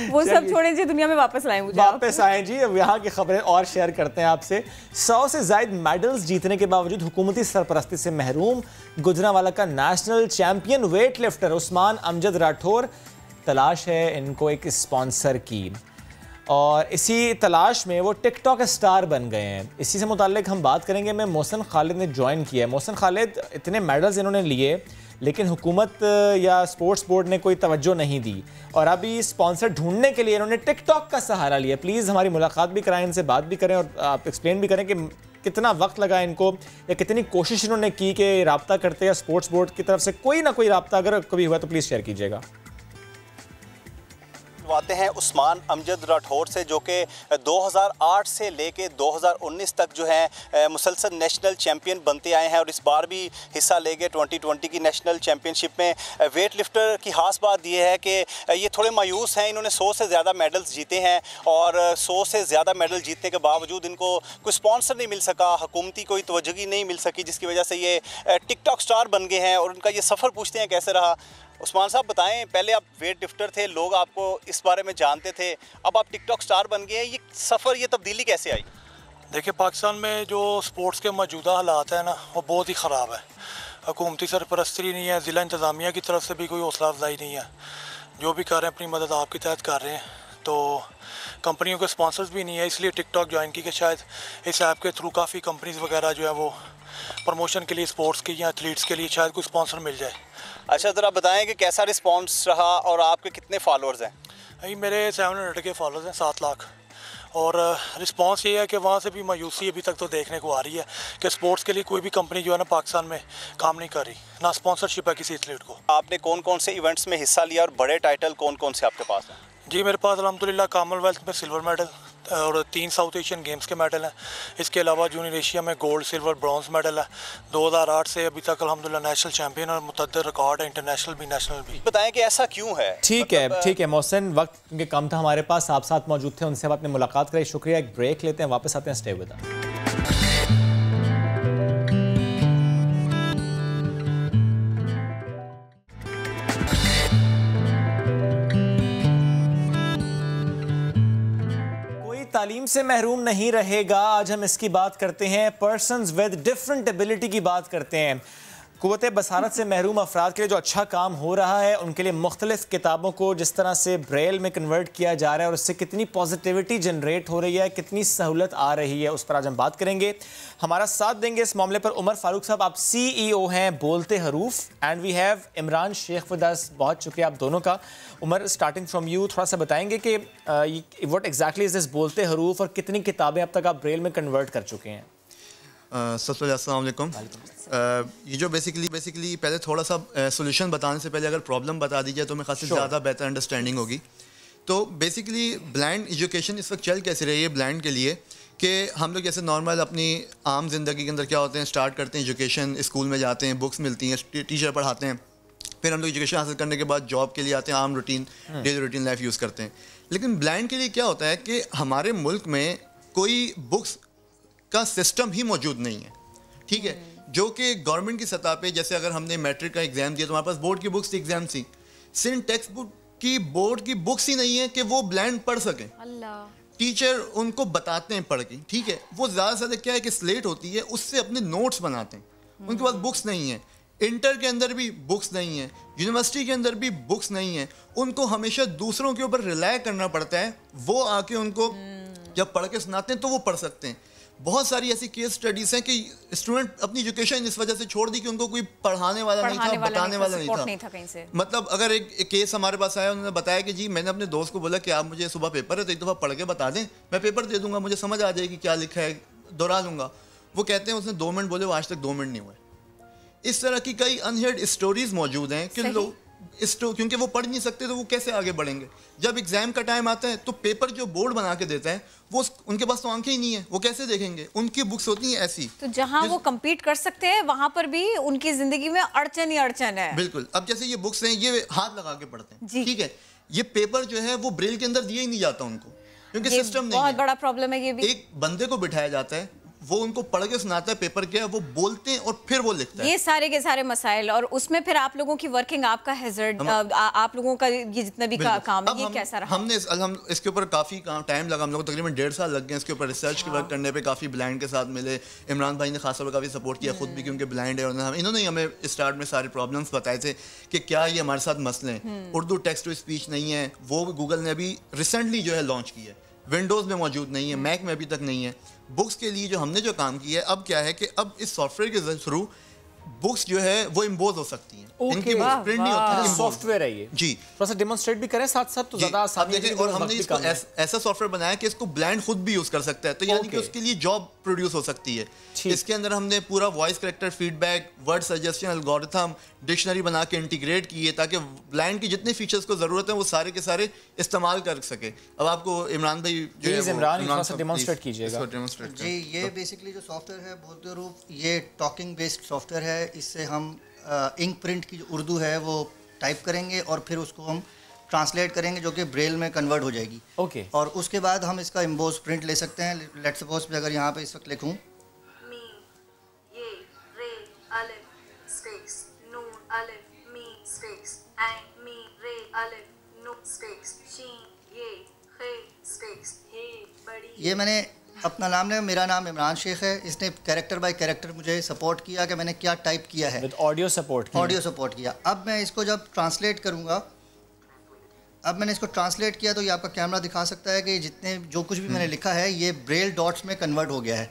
वो सब छोड़े जी, दुनिया में वापस लाएं मुझे। वापस आए जी, अब यहाँ की खबरें और शेयर करते हैं आपसे। 100 से ज़ायद मेडल्स जीतने के बावजूद हुकूमती सरपरस्ती से महरूम गुजरांवाला का national champion weight lifter Usman Amjad Rathore, तलाश है इनको एक स्पॉन्सर की, और इसी तलाश में वो टिकटॉक स्टार बन गए हैं। इसी से मुताल्लिक हम बात करेंगे। मैं मोहसिन खालिद ने ज्वाइन किया है। मोहसिन खालिद, इतने मेडल्स इन्होंने लिए लेकिन हुकूमत या स्पोर्ट्स बोर्ड ने कोई तवज्जो नहीं दी, और अभी स्पॉन्सर ढूंढने के लिए इन्होंने टिकटॉक का सहारा लिया। प्लीज़ हमारी मुलाकात भी कराएं, इनसे बात भी करें, और आप एक्सप्लेन भी करें कि कितना वक्त लगा इनको, या कितनी कोशिश इन्होंने की कि रब्ता करते या स्पोर्ट्स बोर्ड की तरफ से कोई ना कोई रब्ता अगर कभी हुआ तो प्लीज़ शेयर कीजिएगा। आते हैं उस्मान अमजद राठौर से, जो कि 2008 से लेके 2019 तक जो है मुसलसल नेशनल चैंपियन बनते आए हैं, और इस बार भी हिस्सा ले गए 2020 की नेशनल चैंपियनशिप में। वेट लिफ्टर की खास बात यह है कि ये थोड़े मायूस हैं। इन्होंने 100 से ज़्यादा मेडल्स जीते हैं, और 100 से ज़्यादा मेडल जीतने के बावजूद इनको कोई स्पॉन्सर नहीं मिल सका, हुकूमती कोई तवज्जो नहीं मिल सकी, जिसकी वजह से ये टिकटॉक स्टार बन गए हैं। और उनका ये सफ़र पूछते हैं कैसे रहा। उस्मान साहब बताएं, पहले आप वेट लिफ्टर थे, लोग आपको इस बारे में जानते थे, अब आप टिकटॉक स्टार बन गए हैं, ये सफ़र, ये तब्दीली कैसे आई? देखिए, पाकिस्तान में जो स्पोर्ट्स के मौजूदा हालात है ना, वो बहुत ही ख़राब है। हुकूमती सरपरस्ती नहीं है, ज़िला इंतज़ामिया की तरफ से भी कोई हौसला अफजाई नहीं है। जो भी कर रहे हैं अपनी मदद आपके तहत कर रहे हैं, तो कंपनियों के स्पॉन्सर्स भी नहीं है, इसलिए टिकटॉक ज्वाइन की कि शायद इस ऐप के थ्रू काफ़ी कंपनीज़ वगैरह जो है वो प्रमोशन के लिए, स्पोर्ट्स के या एथलीट्स के लिए शायद कोई स्पॉन्सर मिल जाए। अच्छा, ज़रा बताएं कि कैसा रिस्पांस रहा, और आपके कितने फॉलोअर्स हैं? अभी मेरे 700 के फॉलोअर्स हैं, 7 लाख। और रिस्पांस ये है कि वहाँ से भी मायूसी अभी तक तो देखने को आ रही है कि स्पोर्ट्स के लिए कोई भी कंपनी जो है ना पाकिस्तान में काम नहीं कर रही, ना स्पॉन्सरशिप है किसी एथलीट को। आपने कौन कौन से इवेंट्स में हिस्सा लिया, और बड़े टाइटल कौन कौन से आपके पास हैं? जी, मेरे पास अल्हम्दुलिल्लाह कॉमनवेल्थ में सिल्वर मेडल और 3 साउथ एशियन गेम्स के मेडल हैं। इसके अलावा जूनियर एशिया में गोल्ड, सिल्वर, ब्रॉन्ज मेडल है। 2008 से अभी तक अल्हम्दुलिल्लाह नेशनल चैंपियन, और मुतअद्दिद रिकॉर्ड है, इंटरनेशनल भी नेशनल भी। बताएं कि ऐसा क्यों है? ठीक है मोहसिन, वक्त के कम था हमारे पास, आप साथ मौजूद थे, उनसे आपने मुलाकात कराई, शुक्रिया। एक ब्रेक लेते हैं, वापस आते हैं, स्टे विद अस। तालीम से महरूम नहीं रहेगा, आज हम इसकी बात करते हैं। पर्सन्स विद डिफरेंट एबिलिटी की बात करते हैं। कुव्वत बसारत से महरूम अफराद के लिए जो अच्छा काम हो रहा है, उनके लिए मुख्तलिफ किताबों को जिस तरह से ब्रेल में कन्वर्ट किया जा रहा है और उससे कितनी पॉजिटिविटी जनरेट हो रही है, कितनी सहूलत आ रही है, उस पर आज हम बात करेंगे। हमारा साथ देंगे इस मामले पर उमर फारूक साहब, आप CEO हैं बोलते Huroof, and we have Imran Shaikh with us. बहुत शुक्रिया आप दोनों का। उमर, स्टार्टिंग फ्रॉम यू, थोड़ा सा बताएंगे कि व्हाट एग्जैक्टली इज दिस बोलते हरूफ, और कितनी किताबें अब तक आप ब्रेल में कन्वर्ट कर चुके हैं? सबसे पहले अस्सलाम वालेकुम। ये जो बेसिकली पहले थोड़ा सा सोल्यूशन बताने से पहले अगर प्रॉब्लम बता दी जाए तो मैं खासी ज़्यादा बेहतर अंडरस्टैंडिंग होगी। तो बेसिकली ब्लाइंड एजुकेशन इस वक्त चल कैसे रही है ब्लाइंड के लिए कि हम लोग जैसे नॉर्मल अपनी आम ज़िंदगी के अंदर क्या होते हैं, स्टार्ट करते हैं एजुकेशन, स्कूल में जाते हैं, बुक्स मिलती हैं, टीचर पढ़ाते हैं, फिर हम लोग एजुकेशन हासिल करने के बाद जॉब के लिए आते हैं, आम routine daily routine life use करते हैं। लेकिन ब्लाइंड के लिए क्या होता है कि हमारे मुल्क में कोई बुक्स का सिस्टम ही मौजूद नहीं है, ठीक है, जो कि गवर्नमेंट की सतह पे, जैसे अगर हमने मैट्रिक का एग्ज़ाम दिया तो हमारे पास बोर्ड की बुक्स थी, एग्ज़ाम थी, सिर्फ टेक्स्ट बुक की बोर्ड की बुक्स ही नहीं है कि वो ब्लाइंड पढ़ सकें। टीचर उनको बताते हैं पढ़ के, ठीक है, वो ज़्यादा से ज़्यादा क्या है कि स्लेट होती है उससे अपने नोट्स बनाते हैं, उनके पास बुक्स नहीं है। इंटर के अंदर भी बुक्स नहीं है, यूनिवर्सिटी के अंदर भी बुक्स नहीं है, उनको हमेशा दूसरों के ऊपर रिलाय करना पड़ता है, वो आके उनको जब पढ़ के सुनाते हैं तो वो पढ़ सकते हैं। बहुत सारी ऐसी केस स्टडीज़ हैं कि स्टूडेंट अपनी एजुकेशन इस वजह से छोड़ दी कि उनको कोई पढ़ाने वाला नहीं था, बताने वाला नहीं था कहीं से। मतलब अगर एक केस हमारे पास आया, उन्होंने बताया कि जी मैंने अपने दोस्त को बोला कि आप मुझे सुबह पेपर है तो एक दफ़ा पढ़ के बता दें, मैं पेपर दे दूंगा, मुझे समझ आ जाएगी क्या लिखा है, दोहरा लूँगा। वो कहते हैं उसने 2 मिनट बोले, वो आज तक 2 मिनट नहीं हुए। इस तरह की कई अनहेड स्टोरीज मौजूद हैं कि लोग क्योंकि वो पढ़ नहीं सकते तो वो कैसे आगे बढ़ेंगे। जब एग्जाम का टाइम आता है तो पेपर जो बोर्ड बना के देता है वो उनके पास तो आंखें ही नहीं है, वो कैसे देखेंगे, उनकी बुक्स होती हैं ऐसी। तो जहां वो compete कर सकते हैं वहां पर भी उनकी जिंदगी में अड़चन ही अड़चन है। बिल्कुल। अब जैसे ये बुक्स हैं, ये हाथ लगा के पढ़ते हैं, ठीक है, ये पेपर जो है वो ब्रेल के अंदर दिया ही नहीं जाता उनको, क्योंकि सिस्टम नहीं है। बहुत बड़ा प्रॉब्लम है ये भी। एक बंदे को बिठाया जाता है, वो उनको पढ़ के सुनाता है पेपर क्या है, वो बोलते हैं और फिर वो लिखता है। ये सारे के सारे मसाइल, और उसमें फिर आप लोगों की वर्किंग, आपका हैजर्ड, आप लोगों का ये जितना भी काम है, ये कैसा रहा? हमने इसके ऊपर काफ़ी टाइम लगा, हम लोग तकरीबन 1.5 साल लग गए इसके ऊपर रिसर्च वर्क करने पे। काफ़ी ब्लाइंड के साथ मिले, इमरान भाई ने खासतौर पर काफ़ी सपोर्ट किया, खुद भी क्योंकि ब्लाइंड है, और इन्होंने ही हमें स्टार्ट में सारे प्रॉब्लम्स बताए थे कि क्या ये हमारे साथ मसले हैं। उर्दू टेक्स्ट टू स्पीच नहीं है, वो गूगल ने अभी रिसेंटली जो है लॉन्च की है, विंडोज़ में मौजूद नहीं है, मैक में अभी तक नहीं है। बुक्स के लिए जो हमने जो काम किया है, अब क्या है कि अब इस सॉफ्टवेयर के थ्रू बुक्स जो है वो इम्पोज हो सकती हैं, इनकी बुक्स प्रिंट नहीं होती है, सॉफ्टवेयर है ये जी। थोड़ा सा डेमोस्ट्रेट भी करें साथ साथ तो ज़्यादा आसान है। और हमने इसको ऐसा सॉफ्टवेयर बनाया कि इसको ब्लाइंड खुद भी यूज़ कर सकता है, तो यानी कि उसके लिए जॉब प्रोड्यूस हो सकती है। इसके अंदर हमने पूरा voice character feedback, word suggestion, algorithm, dictionary बना के इंटीग्रेट की है ताकि ब्लाइंड की जितने फीचर्स को ज़रूरत है वो सारे के सारे इस्तेमाल कर सके। अब आपको इमरान भाई जो है डेमोस्ट्रेट कीजिएगा। जी, ये बेसिकली जो सॉफ्टवेयर है बोलते रूप, ये टॉकिंग बेस्ड सॉफ्टवेयर है। इससे हम इंक प्रिंट की जो उर्दू है वो टाइप करेंगे और फिर उसको हम ट्रांसलेट करेंगे जो कि ब्रेल में कन्वर्ट हो जाएगी। ओके। और उसके बाद हम इसका एम्बोज प्रिंट ले सकते हैं। लेट्स सपोज मैं अगर यहाँ पे इस वक्त लिखूँ ये मैंने अपना नाम लिया, मेरा नाम इमरान शेख है। इसने कैरेक्टर बाय कैरेक्टर मुझे सपोर्ट किया कि मैंने क्या टाइप किया है, ऑडियो सपोर्ट किया। अब मैं इसको जब ट्रांसलेट करूँगा, अब मैंने इसको ट्रांसलेट किया तो ये आपका कैमरा दिखा सकता है कि जितने जो कुछ भी मैंने लिखा है ये ब्रेल डॉट्स में कन्वर्ट हो गया है।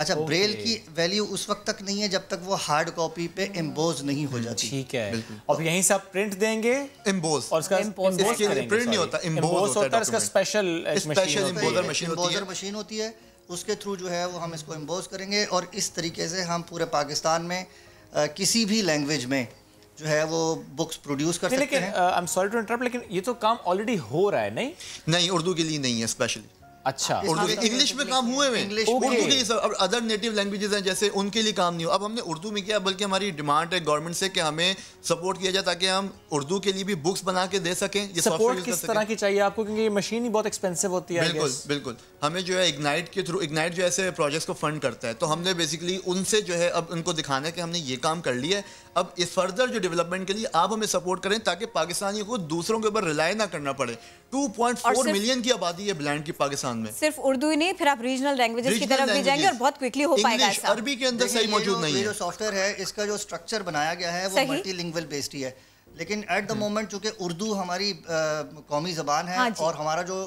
अच्छा, ब्रेल की वैल्यू उस वक्त तक नहीं है जब तक वो हार्ड कॉपी पे एम्बोज नहीं हो जाती। ठीक है। और यहीं से आप प्रिंट देंगे एम्बोज, और इसका प्रिंट नहीं होता, एम्बोज होता है। इसका स्पेशल एम्बोजर मशीन होती है, उसके थ्रू जो है वो हम इसको एम्बोज करेंगे और इस तरीके से हम पूरे पाकिस्तान में किसी भी लैंग्वेज में जो है वो बुक्स प्रोड्यूस कर सकते हैं। I am sorry to interrupt, लेकिन ये तो काम ऑलरेडी हो रहा है। नहीं, उर्दू के लिए नहीं है स्पेशली। अच्छा, उर्दू इंग्लिश में काम हुए हुए, उर्दू के लिए सब। अब अदर नेटिव लैंग्वेजेस हैं जैसे उनके लिए काम नहीं हो। अब हमने उर्दू में किया, बल्कि हमारी डिमांड है गवर्नमेंट से कि हमें सपोर्ट किया जाए ताकि हम उर्दू के लिए भी बुक्स बना के दे सकें। ये सपोर्ट किस तरह की चाहिए आपको, क्योंकि ये मशीन ही बहुत एक्सपेंसिव होती है। बिल्कुल। हमें जो है इग्नाइट के थ्रू, इग्नाइट जो ऐसे प्रोजेक्ट्स को फंड करता है, तो हमने बेसिकली उनसे जो है अब उनको दिखाना है कि हमने ये काम कर लिया है। अब इस फर्दर जो डेवलपमेंट के लिए आप हमें सपोर्ट करें ताकि पाकिस्तानियों को दूसरों के ऊपर रिलाय ना करना पड़े। 2.4 मिलियन की आबादी है ब्लाइंड की पाकिस्तान में। सिर्फ उर्दू ही नहीं, फिर आप रीजनल लैंग्वेजेस की तरफ भी जाएंगे और बहुत क्विकली हो पाएगा ऐसा। अरबी के अंदर सही मौजूद नहीं है। ये जो सॉफ्टवेयर है इसका जो स्ट्रक्चर बनाया गया है वो मल्टीलिंगुअल बेस्ड ही है, लेकिन एट द मोमेंट चूंकि उर्दू हमारी कौमी ज़बान है और हमारा जो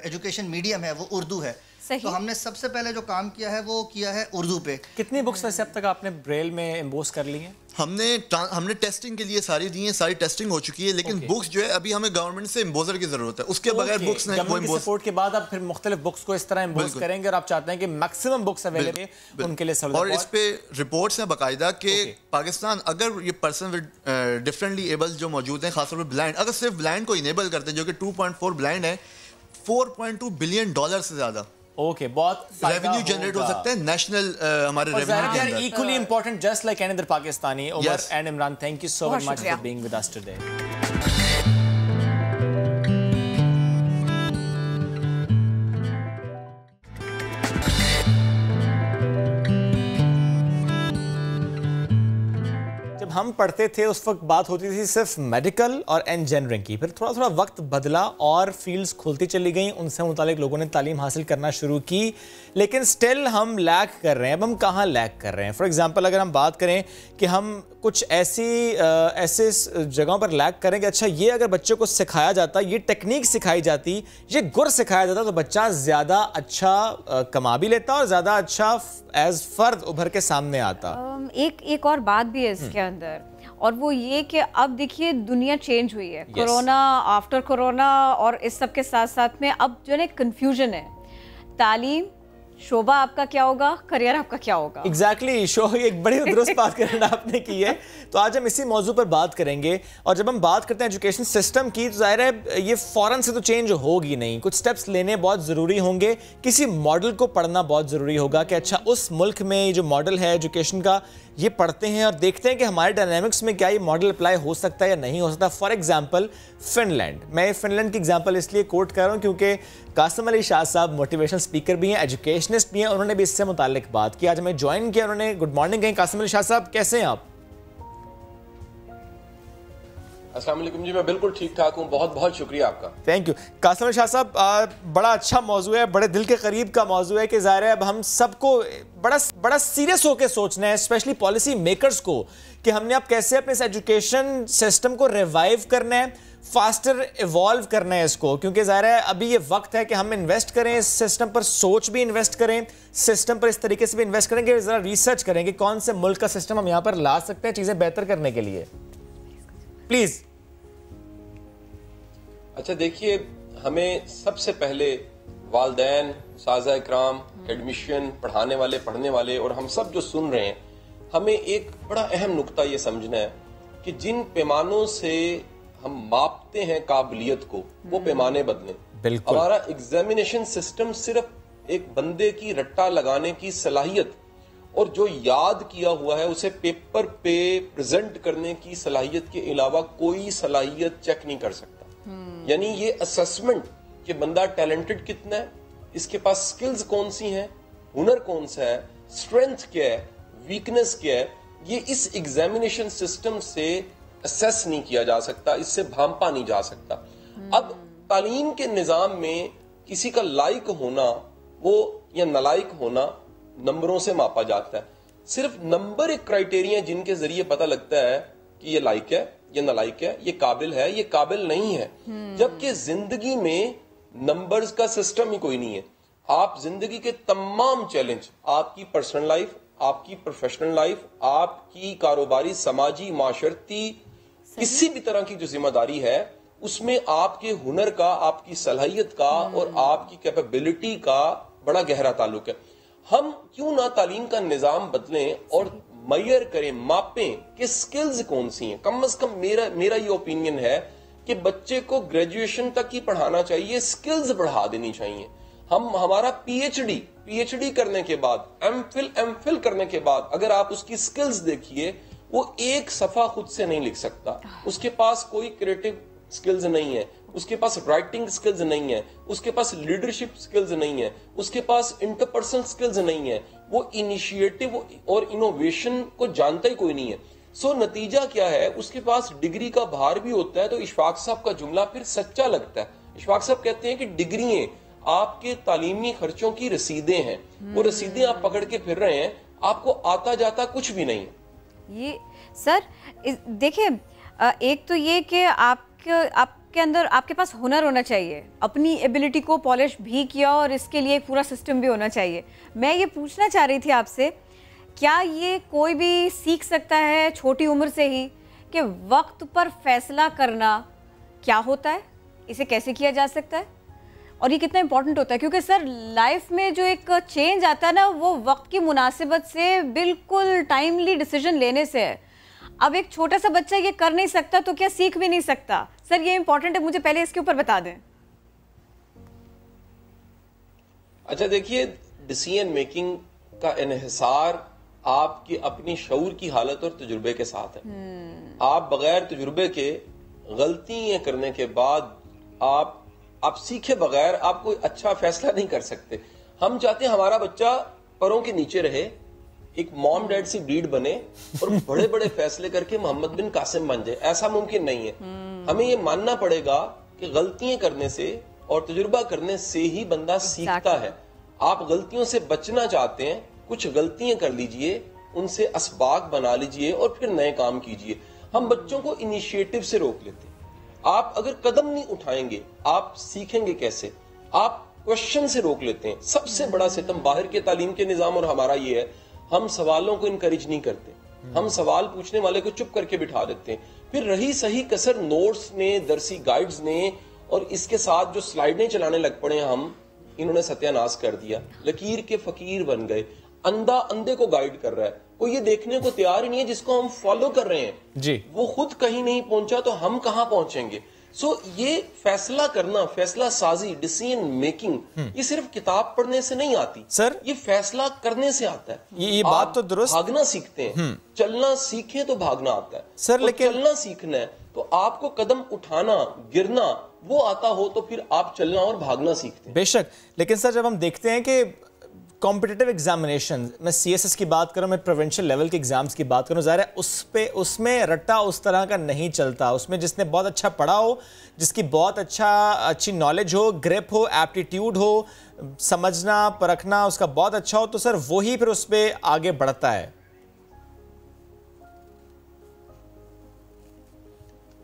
एजुकेशन मीडियम है वो उर्दू है, सही। तो हमने सबसे पहले जो काम किया है वो किया है उर्दू पे। कितनी बुक्स वैसे अब तक आपने ब्रेल में एम्बोस कर ली हैं? हमने टेस्टिंग के लिए सारी दी हैं, सारी टेस्टिंग हो चुकी है, लेकिन बुक्स जो है अभी हमें गवर्नमेंट से एम्बोजर की जरूरत है, उसके बगैर बुक्स नहीं। गवर्नमेंट की सपोर्ट के बाद आप फिर मुख्तलिफ बुक्स को इस तरह एम्बोस करेंगे और आप चाहते हैं कि मैक्सिमम बुक्स अवेलेबल उनके लिए सहूलत। और इस पे रिपोर्ट्स हैं बाकायदा कि पाकिस्तान अगर ये पर्सन विद डिफरेंटली एबल जो मौजूद हैं, खासतौर पर ब्लाइंड, अगर सिर्फ ब्लाइंड को इनेबल करते हैं जो कि 2.4 ब्लाइंड है, $4.2 बिलियन से ज्यादा बहुत रेवेन्यू जनरेट हो सकता है नेशनल हमारे रेवेन्यू के अंदर। Equally important just like any other Pakistani. Umar and Imran, thank you so much for being with us today. हम पढ़ते थे उस वक्त बात होती थी सिर्फ मेडिकल और इंजीनियरिंग की, फिर थोड़ा थोड़ा वक्त बदला और फील्ड्स खुलती चली गई, उनसे मुतालिक लोगों ने तालीम हासिल करना शुरू की, लेकिन स्टिल हम लैक कर रहे हैं। अब हम कहाँ लैक कर रहे हैं? फॉर एग्जांपल अगर हम बात करें कि हम कुछ ऐसे जगहों पर लैक करें कि अच्छा ये अगर बच्चों को सिखाया जाता, ये टेक्निक सिखाई जाती, ये गुर सिखाया जाता, तो बच्चा ज़्यादा अच्छा कमा भी लेता और ज़्यादा अच्छा एज फर्द उभर के सामने आता। एक और बात भी है इसके अंदर, और वो ये कि अब देखिए दुनिया चेंज हुई है। कोरोना, आफ्टर कोरोना और इस सब के साथ साथ में अब जो है कंफ्यूजन है, तालीम शोबा आपका क्या होगा, करियर आपका क्या होगा। एग्जैक्टली शो एक बड़ी दुरुस्त बात करना आपने की है। तो आज हम इसी मौजू पर बात करेंगे, और जब हम बात करते हैं एजुकेशन सिस्टम की, तो जाहिर है ये फ़ौरन से तो चेंज होगी नहीं, कुछ स्टेप्स लेने बहुत ज़रूरी होंगे, किसी मॉडल को पढ़ना बहुत ज़रूरी होगा कि अच्छा उस मुल्क में जो मॉडल है एजुकेशन का ये पढ़ते हैं और देखते हैं कि हमारे डायनामिक्स में क्या ये मॉडल अप्लाई हो सकता है या नहीं हो सकता। फॉर एग्जांपल फिनलैंड, मैं फिनलैंड की एग्जांपल इसलिए कोट कर रहा हूँ क्योंकि कासिम अली शाह साहब मोटिवेशनल स्पीकर भी हैं, एजुकेशनिस्ट भी हैं, उन्होंने भी इससे मुतालिक बात की। आज हमें ज्वाइन किया उन्होंने। गुड मॉर्निंग कहें कासिम अली शाह साहब, कैसे हैं आप? अस्सलाम वालेकुम जी, मैं बिल्कुल ठीक ठाक हूँ, बहुत बहुत शुक्रिया आपका। थैंक यू कासिम अली शाह साहब, बड़ा अच्छा मौजू है, बड़े दिल के करीब का मौजू है कि ज़ाहिर है अब हम सबको बड़ा सीरियस होकर सोचना है, स्पेशली पॉलिसी मेकर्स को, कि हमने अब कैसे अपने इस एजुकेशन सिस्टम को रिवाइव करना है, फास्टर इवॉल्व करना है इसको, क्योंकि ज़ाहिर है अभी ये वक्त है कि हम इन्वेस्ट करें इस सिस्टम पर, सोच भी इन्वेस्ट करें सिस्टम पर, इस तरीके से भी इन्वेस्ट करें कि ज़रा रिसर्च करें कि कौन से मुल्क का सिस्टम हम यहाँ पर ला सकते हैं चीज़ें बेहतर करने के लिए। प्लीज। अच्छा देखिए, हमें सबसे पहले वालिदैन, उस्ताज़ इकराम, एडमिशन, पढ़ाने वाले, पढ़ने वाले और हम सब जो सुन रहे हैं, हमें एक बड़ा अहम नुक्ता ये समझना है कि जिन पैमानों से हम मापते हैं काबिलियत को, वो पैमाने बदलें। बिल्कुल। हमारा एग्जामिनेशन सिस्टम सिर्फ एक बंदे की रट्टा लगाने की सलाहियत और जो याद किया हुआ है उसे पेपर पे प्रेजेंट करने की सलाहियत के अलावा कोई सलाहियत चेक नहीं कर सकता। यानी ये असेसमेंट कि बंदा टैलेंटेड कितना है, इसके पास स्किल्स कौन सी हैं, हुनर कौन सा है, स्ट्रेंथ क्या है, वीकनेस क्या है, ये इस एग्जामिनेशन सिस्टम से असेस नहीं किया जा सकता, इससे भांपा नहीं जा सकता। अब तालीम के निजाम में किसी का लायक होना वो या नालायक होना नंबरों से मापा जाता है। सिर्फ नंबर एक क्राइटेरिया जिनके जरिए पता लगता है कि ये लायक है, ये नालायक है, ये काबिल है, ये काबिल नहीं है। जबकि जिंदगी में नंबर्स का सिस्टम ही कोई नहीं है। आप जिंदगी के तमाम चैलेंज, आपकी पर्सनल लाइफ, आपकी प्रोफेशनल लाइफ, आपकी कारोबारी, समाजी, माशरती, किसी भी तरह की जो जिम्मेदारी है, उसमें आपके हुनर का, आपकी सलाहियत का और आपकी कैपेबिलिटी का बड़ा गहरा ताल्लुक है। हम क्यों ना तालीम का निजाम बदलें और मैयर करें, मापें कि स्किल्स कौन सी हैं। कम से कम मेरा ये ओपिनियन है कि बच्चे को ग्रेजुएशन तक ही पढ़ाना चाहिए, स्किल्स बढ़ा देनी चाहिए। हमारा पीएचडी करने के बाद, एमफिल करने के बाद अगर आप उसकी स्किल्स देखिए, वो एक सफा खुद से नहीं लिख सकता, उसके पास कोई क्रिएटिव स्किल्स नहीं है, उसके पास राइटिंग स्किल्स नहीं है, उसके पास लीडरशिप स्किल्स नहीं है, उसके पास इंटरपर्सनल स्किल्स नहीं है, वो इनिशिएटिव और इनोवेशन को जानता ही कोई नहीं है। सो नतीजा क्या है, उसके पास डिग्री का भार भी होता है। तो इशफाक साहब का जुमला फिर सच्चा लगता है। इशफाक साहब कहते हैं कि डिग्रियां आपके तालीमी खर्चों की रसीदें हैं, वो रसीदें आप पकड़ के फिर रहे हैं, आपको आता जाता कुछ भी नहीं है। ये सर देखिए, एक तो ये कि आप आपके अंदर, आपके पास हुनर होना चाहिए, अपनी एबिलिटी को पॉलिश भी किया और इसके लिए एक पूरा सिस्टम भी होना चाहिए। मैं ये पूछना चाह रही थी आपसे, क्या ये कोई भी सीख सकता है छोटी उम्र से ही कि वक्त पर फैसला करना क्या होता है, इसे कैसे किया जा सकता है और ये कितना इम्पोर्टेंट होता है? क्योंकि सर लाइफ में जो एक चेंज आता है ना, वो वक्त की मुनासिबत से, बिल्कुल टाइमली डिसीजन लेने से है। अब एक छोटा सा बच्चा ये कर नहीं सकता तो क्या सीख भी नहीं सकता? सर ये इम्पोर्टेंट है, मुझे पहले इसके ऊपर बता दें। अच्छा देखिए, डिसीजन मेकिंग का इन्हिसार आपकी अपनी शऊर की हालत और तजुर्बे के साथ है। आप बगैर तजुर्बे के गलतियां करने के बाद आप सीखे बगैर आप कोई अच्छा फैसला नहीं कर सकते। हम चाहते हैं हमारा बच्चा परों के नीचे रहे, एक मॉम डैड सी ब्रीड बने और बड़े बड़े फैसले करके मोहम्मद बिन कासिम बन जाए। ऐसा मुमकिन नहीं है। हमें ये मानना पड़ेगा कि गलतियां करने से और तजुर्बा करने से ही बंदा सीखता है। आप गलतियों से बचना चाहते हैं, कुछ गलतियां कर लीजिए, उनसे असबाक बना लीजिए और फिर नए काम कीजिए। हम बच्चों को इनिशिएटिव से रोक लेते हैं। आप अगर कदम नहीं उठाएंगे आप सीखेंगे कैसे? आप क्वेश्चन से रोक लेते हैं। सबसे बड़ा सितम बाहर के तालीम के निजाम और हमारा ये है, हम सवालों को इनकरेज नहीं करते। हम सवाल पूछने वाले को चुप करके बिठा देते हैं। फिर रही सही कसर नोट्स ने, दरसी गाइड्स ने और इसके साथ जो स्लाइडें चलाने लग पड़े हम, इन्होंने सत्यानाश कर दिया। लकीर के फकीर बन गए। अंधा अंधे को गाइड कर रहा है, कोई ये देखने को तैयार ही नहीं है जिसको हम फॉलो कर रहे हैं जी, वो खुद कहीं नहीं पहुंचा तो हम कहां पहुंचेंगे? ये फैसला करना, फैसला साजी, डिसीजन मेकिंग, ये सिर्फ किताब पढ़ने से नहीं आती सर, ये फैसला करने से आता है। ये बात तो दुरुस्त। भागना सीखते हैं, चलना सीखें तो भागना आता है सर, लेकिन चलना सीखना है तो आपको कदम उठाना, गिरना वो आता हो तो फिर आप चलना और भागना सीखते हैं। बेशक, लेकिन सर जब हम देखते हैं कि कॉम्पिटिटिव एग्जामिनेशन, मैं CSS की बात करूं, मैं प्रोविंशियल लेवल के एग्जाम्स की बात करूं, ज़ाहिर है उसमें रट्टा उस तरह का नहीं चलता। उसमें जिसने बहुत अच्छा पढ़ा हो, जिसकी बहुत अच्छी नॉलेज हो, ग्रिप हो, एप्टीट्यूड हो, समझना परखना उसका बहुत अच्छा हो, तो सर वही फिर उस पर आगे बढ़ता है।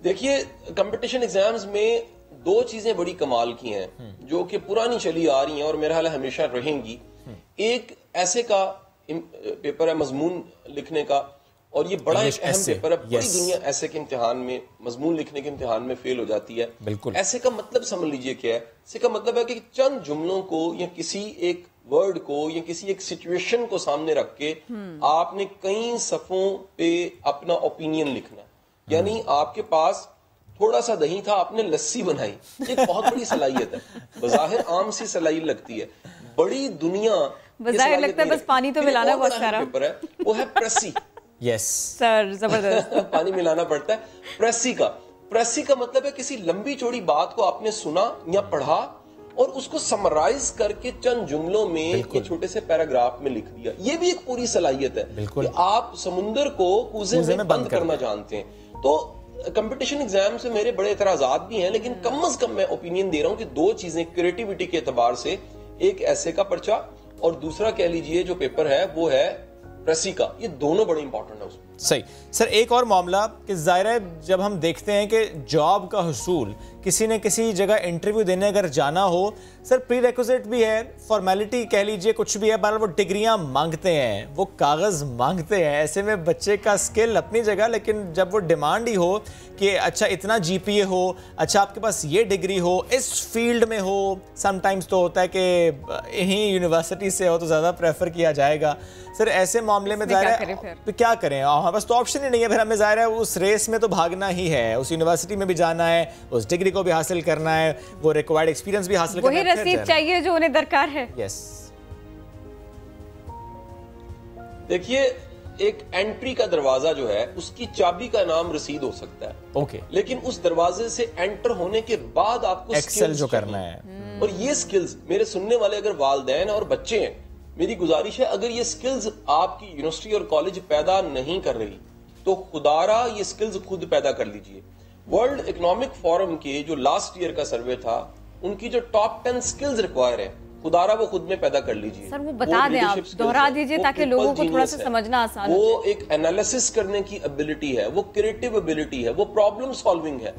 देखिए, कंपटीशन एग्जाम्स में दो चीजें बड़ी कमाल की हैं जो कि पुरानी चली आ रही हैं और मेरा ख्याल हमेशा रहेंगी। एक ऐसे का पेपर है मजमून लिखने का, और ये बड़ा एक अहम पेपर है। पूरी दुनिया ऐसे के इम्तिहान में, मजमून लिखने के इम्तिहान में फेल हो जाती है। बिल्कुल। ऐसे का मतलब समझ लीजिए क्या है। ऐसे का मतलब है कि चंद जुमलों को या किसी एक वर्ड को या किसी एक सिचुएशन को सामने रख के आपने कई सफ़ों पे अपना ओपिनियन लिखना। यानी आपके पास थोड़ा सा दही था, आपने लस्सी बनाई। एक बहुत बड़ी सलाहियत है। बज़ाहिर आम सी सलाहियत लगती है, बड़ी दुनिया बज़ाहिर लगता है बस पानी तो मिलाना बहुत सारा। पेपर है वो है प्रेसी। यस सर, जबरदस्त। पानी मिलाना पड़ता है। प्रेसी का मतलब है किसी लंबी चौड़ी बात को आपने सुना या पढ़ा और उसको समराइज करके चंद जुमलों में एक छोटे से पैराग्राफ में लिख दिया। ये भी एक पूरी सलाहियत है कि आप समुंदर को कूजे में बंद करना जानते हैं। तो कंपटीशन एग्जाम से मेरे बड़े एतराजात भी हैं, लेकिन कम अज कम मैं ओपिनियन दे रहा हूं कि दो चीजें क्रिएटिविटी के एतबार से, एक ऐसे का पर्चा और दूसरा कह लीजिए जो पेपर है वो है प्रेसी का, ये दोनों बड़े इंपॉर्टेंट है उसमें। सही सर, एक और मामला कि ज़ाहिर है जब हम देखते हैं कि जॉब का हुसूल, किसी ने किसी जगह इंटरव्यू देने अगर जाना हो, सर प्री रिक्विजिट भी है, फॉर्मेलिटी कह लीजिए, कुछ भी है, बहरहाल वो डिग्रियां मांगते हैं, वो कागज़ मांगते हैं। ऐसे में बच्चे का स्किल अपनी जगह, लेकिन जब वो डिमांड ही हो कि अच्छा इतना GPA हो, अच्छा आपके पास ये डिग्री हो, इस फील्ड में हो, समटाइम्स तो होता है कि यहीं यूनिवर्सिटी से हो तो ज़्यादा प्रेफर किया जाएगा। सर ऐसे मामले में ज़ाहिर है तो क्या करें? हमारे पास तो ऑप्शन ही नहीं है। फिर हमें ज़ाहिर है उस रेस में तो भागना ही है, उस यूनिवर्सिटी में भी जाना है, उस डिग्री को भी हासिल करना है, वो रिक्वायर्ड एक्सपीरियंस भी हासिल करना है, वही रसीद चाहिए जो उन्हें दरकार है। यस। देखिए, एक एंट्री का दरवाजा जो है उसकी चाबी का नाम रसीद हो सकता है। ओके। लेकिन उस दरवाजे से एंटर होने के बाद आपको एक्सेल जो करना है, और ये स्किल्स, मेरे सुनने वाले अगर वालिदैन और बच्चे हैं, मेरी गुजारिश है अगर ये स्किल्स आपकी यूनिवर्सिटी और कॉलेज पैदा नहीं कर रही तो खुदारा ये स्किल्स खुद पैदा कर लीजिए। वर्ल्ड इकोनॉमिक फोरम के जो लास्ट ईयर का सर्वे था, उनकी जो टॉप 10 स्किल्स रिक्वायर है, खुदारा वो खुद में पैदा कर लीजिए। सर वो बता दें, आप दोहरा दीजिए ताकि लोगों को थोड़ा सा समझना आसान हो। वो एक एनालिसिस करने की एबिलिटी है, वो क्रिएटिव एबिलिटी है, वो प्रॉब्लम सॉल्विंग है।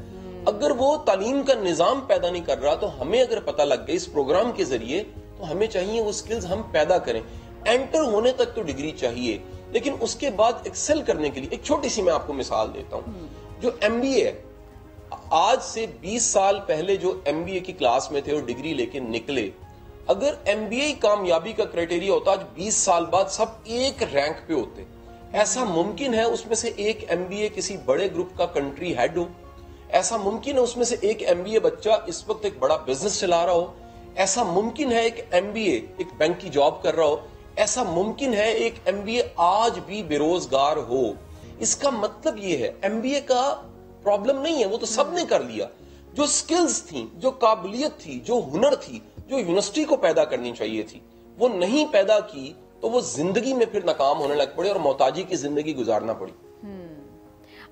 अगर वो तालीम का निजाम पैदा नहीं कर रहा तो हमें अगर पता लग गया इस प्रोग्राम के जरिए, तो हमें चाहिए वो स्किल्स हम पैदा करें। एंटर होने तक तो डिग्री चाहिए, लेकिन उसके बाद एक्सेल करने के लिए एक छोटी सी मैं आपको मिसाल देता हूं। जो MBA है, आज से 20 साल पहले जो MBA की क्लास में थे और डिग्री लेके निकले, अगर MBA कामयाबी का क्राइटेरिया होता, आज 20 साल बाद सब एक रैंक पे होते। ऐसा मुमकिन है उसमें से एक MBA किसी बड़े ग्रुप का कंट्री हेड हो, ऐसा मुमकिन है उसमें से एक MBA बच्चा इस वक्त एक बड़ा बिजनेस चला रहा हो, ऐसा मुमकिन है एक MBA एक बैंक की जॉब कर रहा हो, ऐसा मुमकिन है एक MBA आज भी बेरोजगार हो। इसका मतलब ये है MBA का प्रॉब्लम नहीं है, वो तो सबने कर लिया। जो स्किल्स थी, जो काबिलियत थी, जो हुनर थी, जो यूनिवर्सिटी को पैदा करनी चाहिए थी, वो नहीं पैदा की, तो वो जिंदगी में फिर नाकाम होने लग पड़े और मोहताजी की जिंदगी गुजारना पड़ी।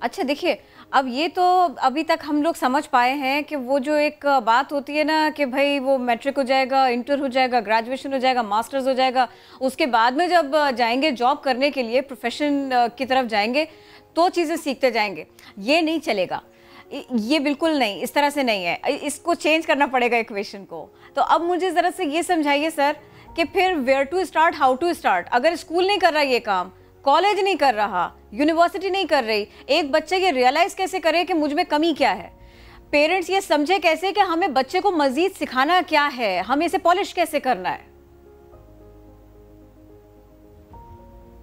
अच्छा देखिए, अब ये तो अभी तक हम लोग समझ पाए हैं कि वो जो एक बात होती है ना कि भाई वो मैट्रिक हो जाएगा, इंटर हो जाएगा, ग्रेजुएशन हो जाएगा, मास्टर्स हो जाएगा, उसके बाद में जब जाएंगे जॉब करने के लिए, प्रोफेशन की तरफ जाएंगे, तो चीज़ें सीखते जाएंगे। ये नहीं चलेगा, ये बिल्कुल नहीं, इस तरह से नहीं है, इसको चेंज करना पड़ेगा इक्वेशन को। तो अब मुझे ज़रा से ये समझाइए सर कि फिर where to start, how to start. अगर स्कूल नहीं कर रहा ये काम, कॉलेज नहीं कर रहा, यूनिवर्सिटी नहीं कर रही, एक बच्चे ये रियलाइज कैसे करे कि मुझ में कमी क्या है? पेरेंट्स ये समझे कैसे कि हमें बच्चे को मजीद सिखाना क्या है, हमें इसे पॉलिश कैसे करना है?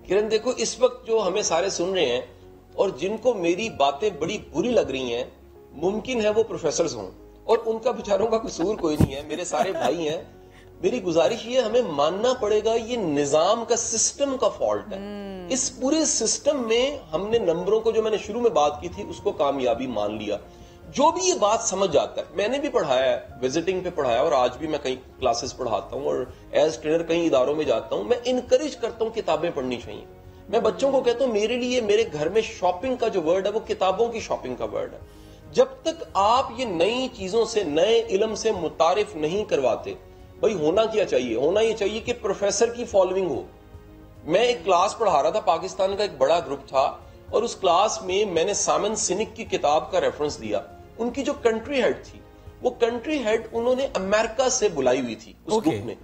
किरण देखो, इस वक्त जो हमें सारे सुन रहे हैं और जिनको मेरी बातें बड़ी बुरी लग रही हैं, मुमकिन है वो प्रोफेसर्स हों और उनका बेचारों का कसूर कोई नहीं है, मेरे सारे भाई हैं। मेरी गुजारिश ये, हमें मानना पड़ेगा ये निजाम का, सिस्टम का फॉल्ट है। इस पूरे सिस्टम में हमने नंबरों को, जो मैंने शुरू में बात की थी, उसको कामयाबी मान लिया। जो भी ये बात समझ जाता है, मैंने भी पढ़ाया है, विजिटिंग पे पढ़ाया और आज भी मैं कई क्लासेस पढ़ाता हूँ और एज ट्रेनर कई इदारों में जाता हूँ। मैं इनकरेज करता हूँ किताबें पढ़नी चाहिए। मैं बच्चों को कहता हूँ, मेरे लिए मेरे घर में शॉपिंग का जो वर्ड है वो किताबों की शॉपिंग का वर्ड है। जब तक आप ये नई चीजों से, नए इल्म से मुतारिफ नहीं करवाते, भाई होना क्या चाहिए? होना ये चाहिए कि प्रोफेसर की फॉलोइंग हो। मैं एक क्लास पढ़ा रहा था, पाकिस्तान का एक बड़ा ग्रुप था और उस क्लास में मैंने साइमन सिनिक की किताब का रेफरेंस दिया। उनकी जो कंट्री हेड थी, वो कंट्री हेड उन्होंने अमेरिका से बुलाई हुई थी उस ग्रुप में।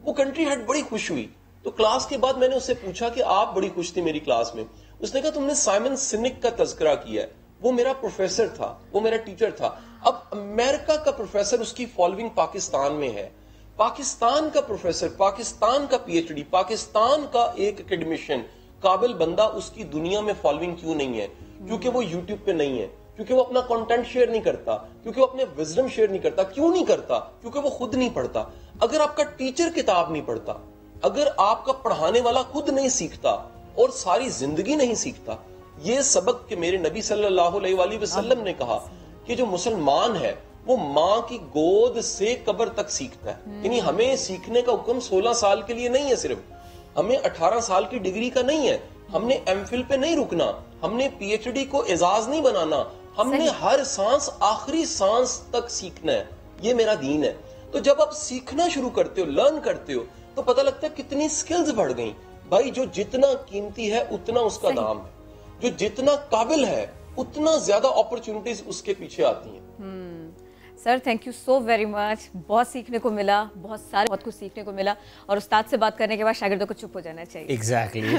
वो कंट्री हेड बड़ी खुश हुई, तो क्लास के बाद मैंने उससे पूछा कि आप बड़ी खुश थी मेरी क्लास में। उसने कहा तुमने साइमन सिनिक का तज़किरा किया है, वो मेरा प्रोफेसर था, वो मेरा टीचर था। अब अमेरिका का प्रोफेसर, उसकी फॉलोइंग पाकिस्तान में है, पाकिस्तान का प्रोफेसर, पाकिस्तान का PhD, पाकिस्तान का एक एकेडमिशियन, काबिल बंदा, उसकी दुनिया में फॉलोइंग क्यों नहीं है? क्योंकि वो यूट्यूब पे नहीं है, क्योंकि वो अपना कंटेंट शेयर नहीं करता, क्योंकि वो अपने विजडम शेयर नहीं करता। क्यों नहीं करता? क्योंकि वो खुद नहीं पढ़ता। अगर आपका टीचर किताब नहीं पढ़ता, अगर आपका पढ़ाने वाला खुद नहीं सीखता और सारी जिंदगी नहीं सीखता, ये सबक के मेरे नबी सल्लल्लाहु अलैहि वसल्लम ने कहा कि जो मुसलमान है वो माँ की गोद से कब्र तक सीखता है। यानी हमें सीखने का हुक्म 16 साल के लिए नहीं है, सिर्फ हमें 18 साल की डिग्री का नहीं है, हमने MPhil पे नहीं रुकना, हमने PhD को एजाज नहीं बनाना, हमने हर सांस, आखिरी सांस तक सीखना है। ये मेरा दीन है। तो जब आप सीखना शुरू करते हो, लर्न करते हो, तो पता लगता है कितनी स्किल्स बढ़ गई। भाई जो जितना कीमती है उतना उसका दाम है, जो जितना काबिल है उतना ज्यादा अपॉर्चुनिटीज उसके पीछे आती हैं। Sir thank you so very much, बहुत सीखने को मिला, बहुत कुछ सीखने को मिला और उस्ताद से बात करने के बाद शागिर्दों को चुप हो जाना चाहिए। एग्जैक्टली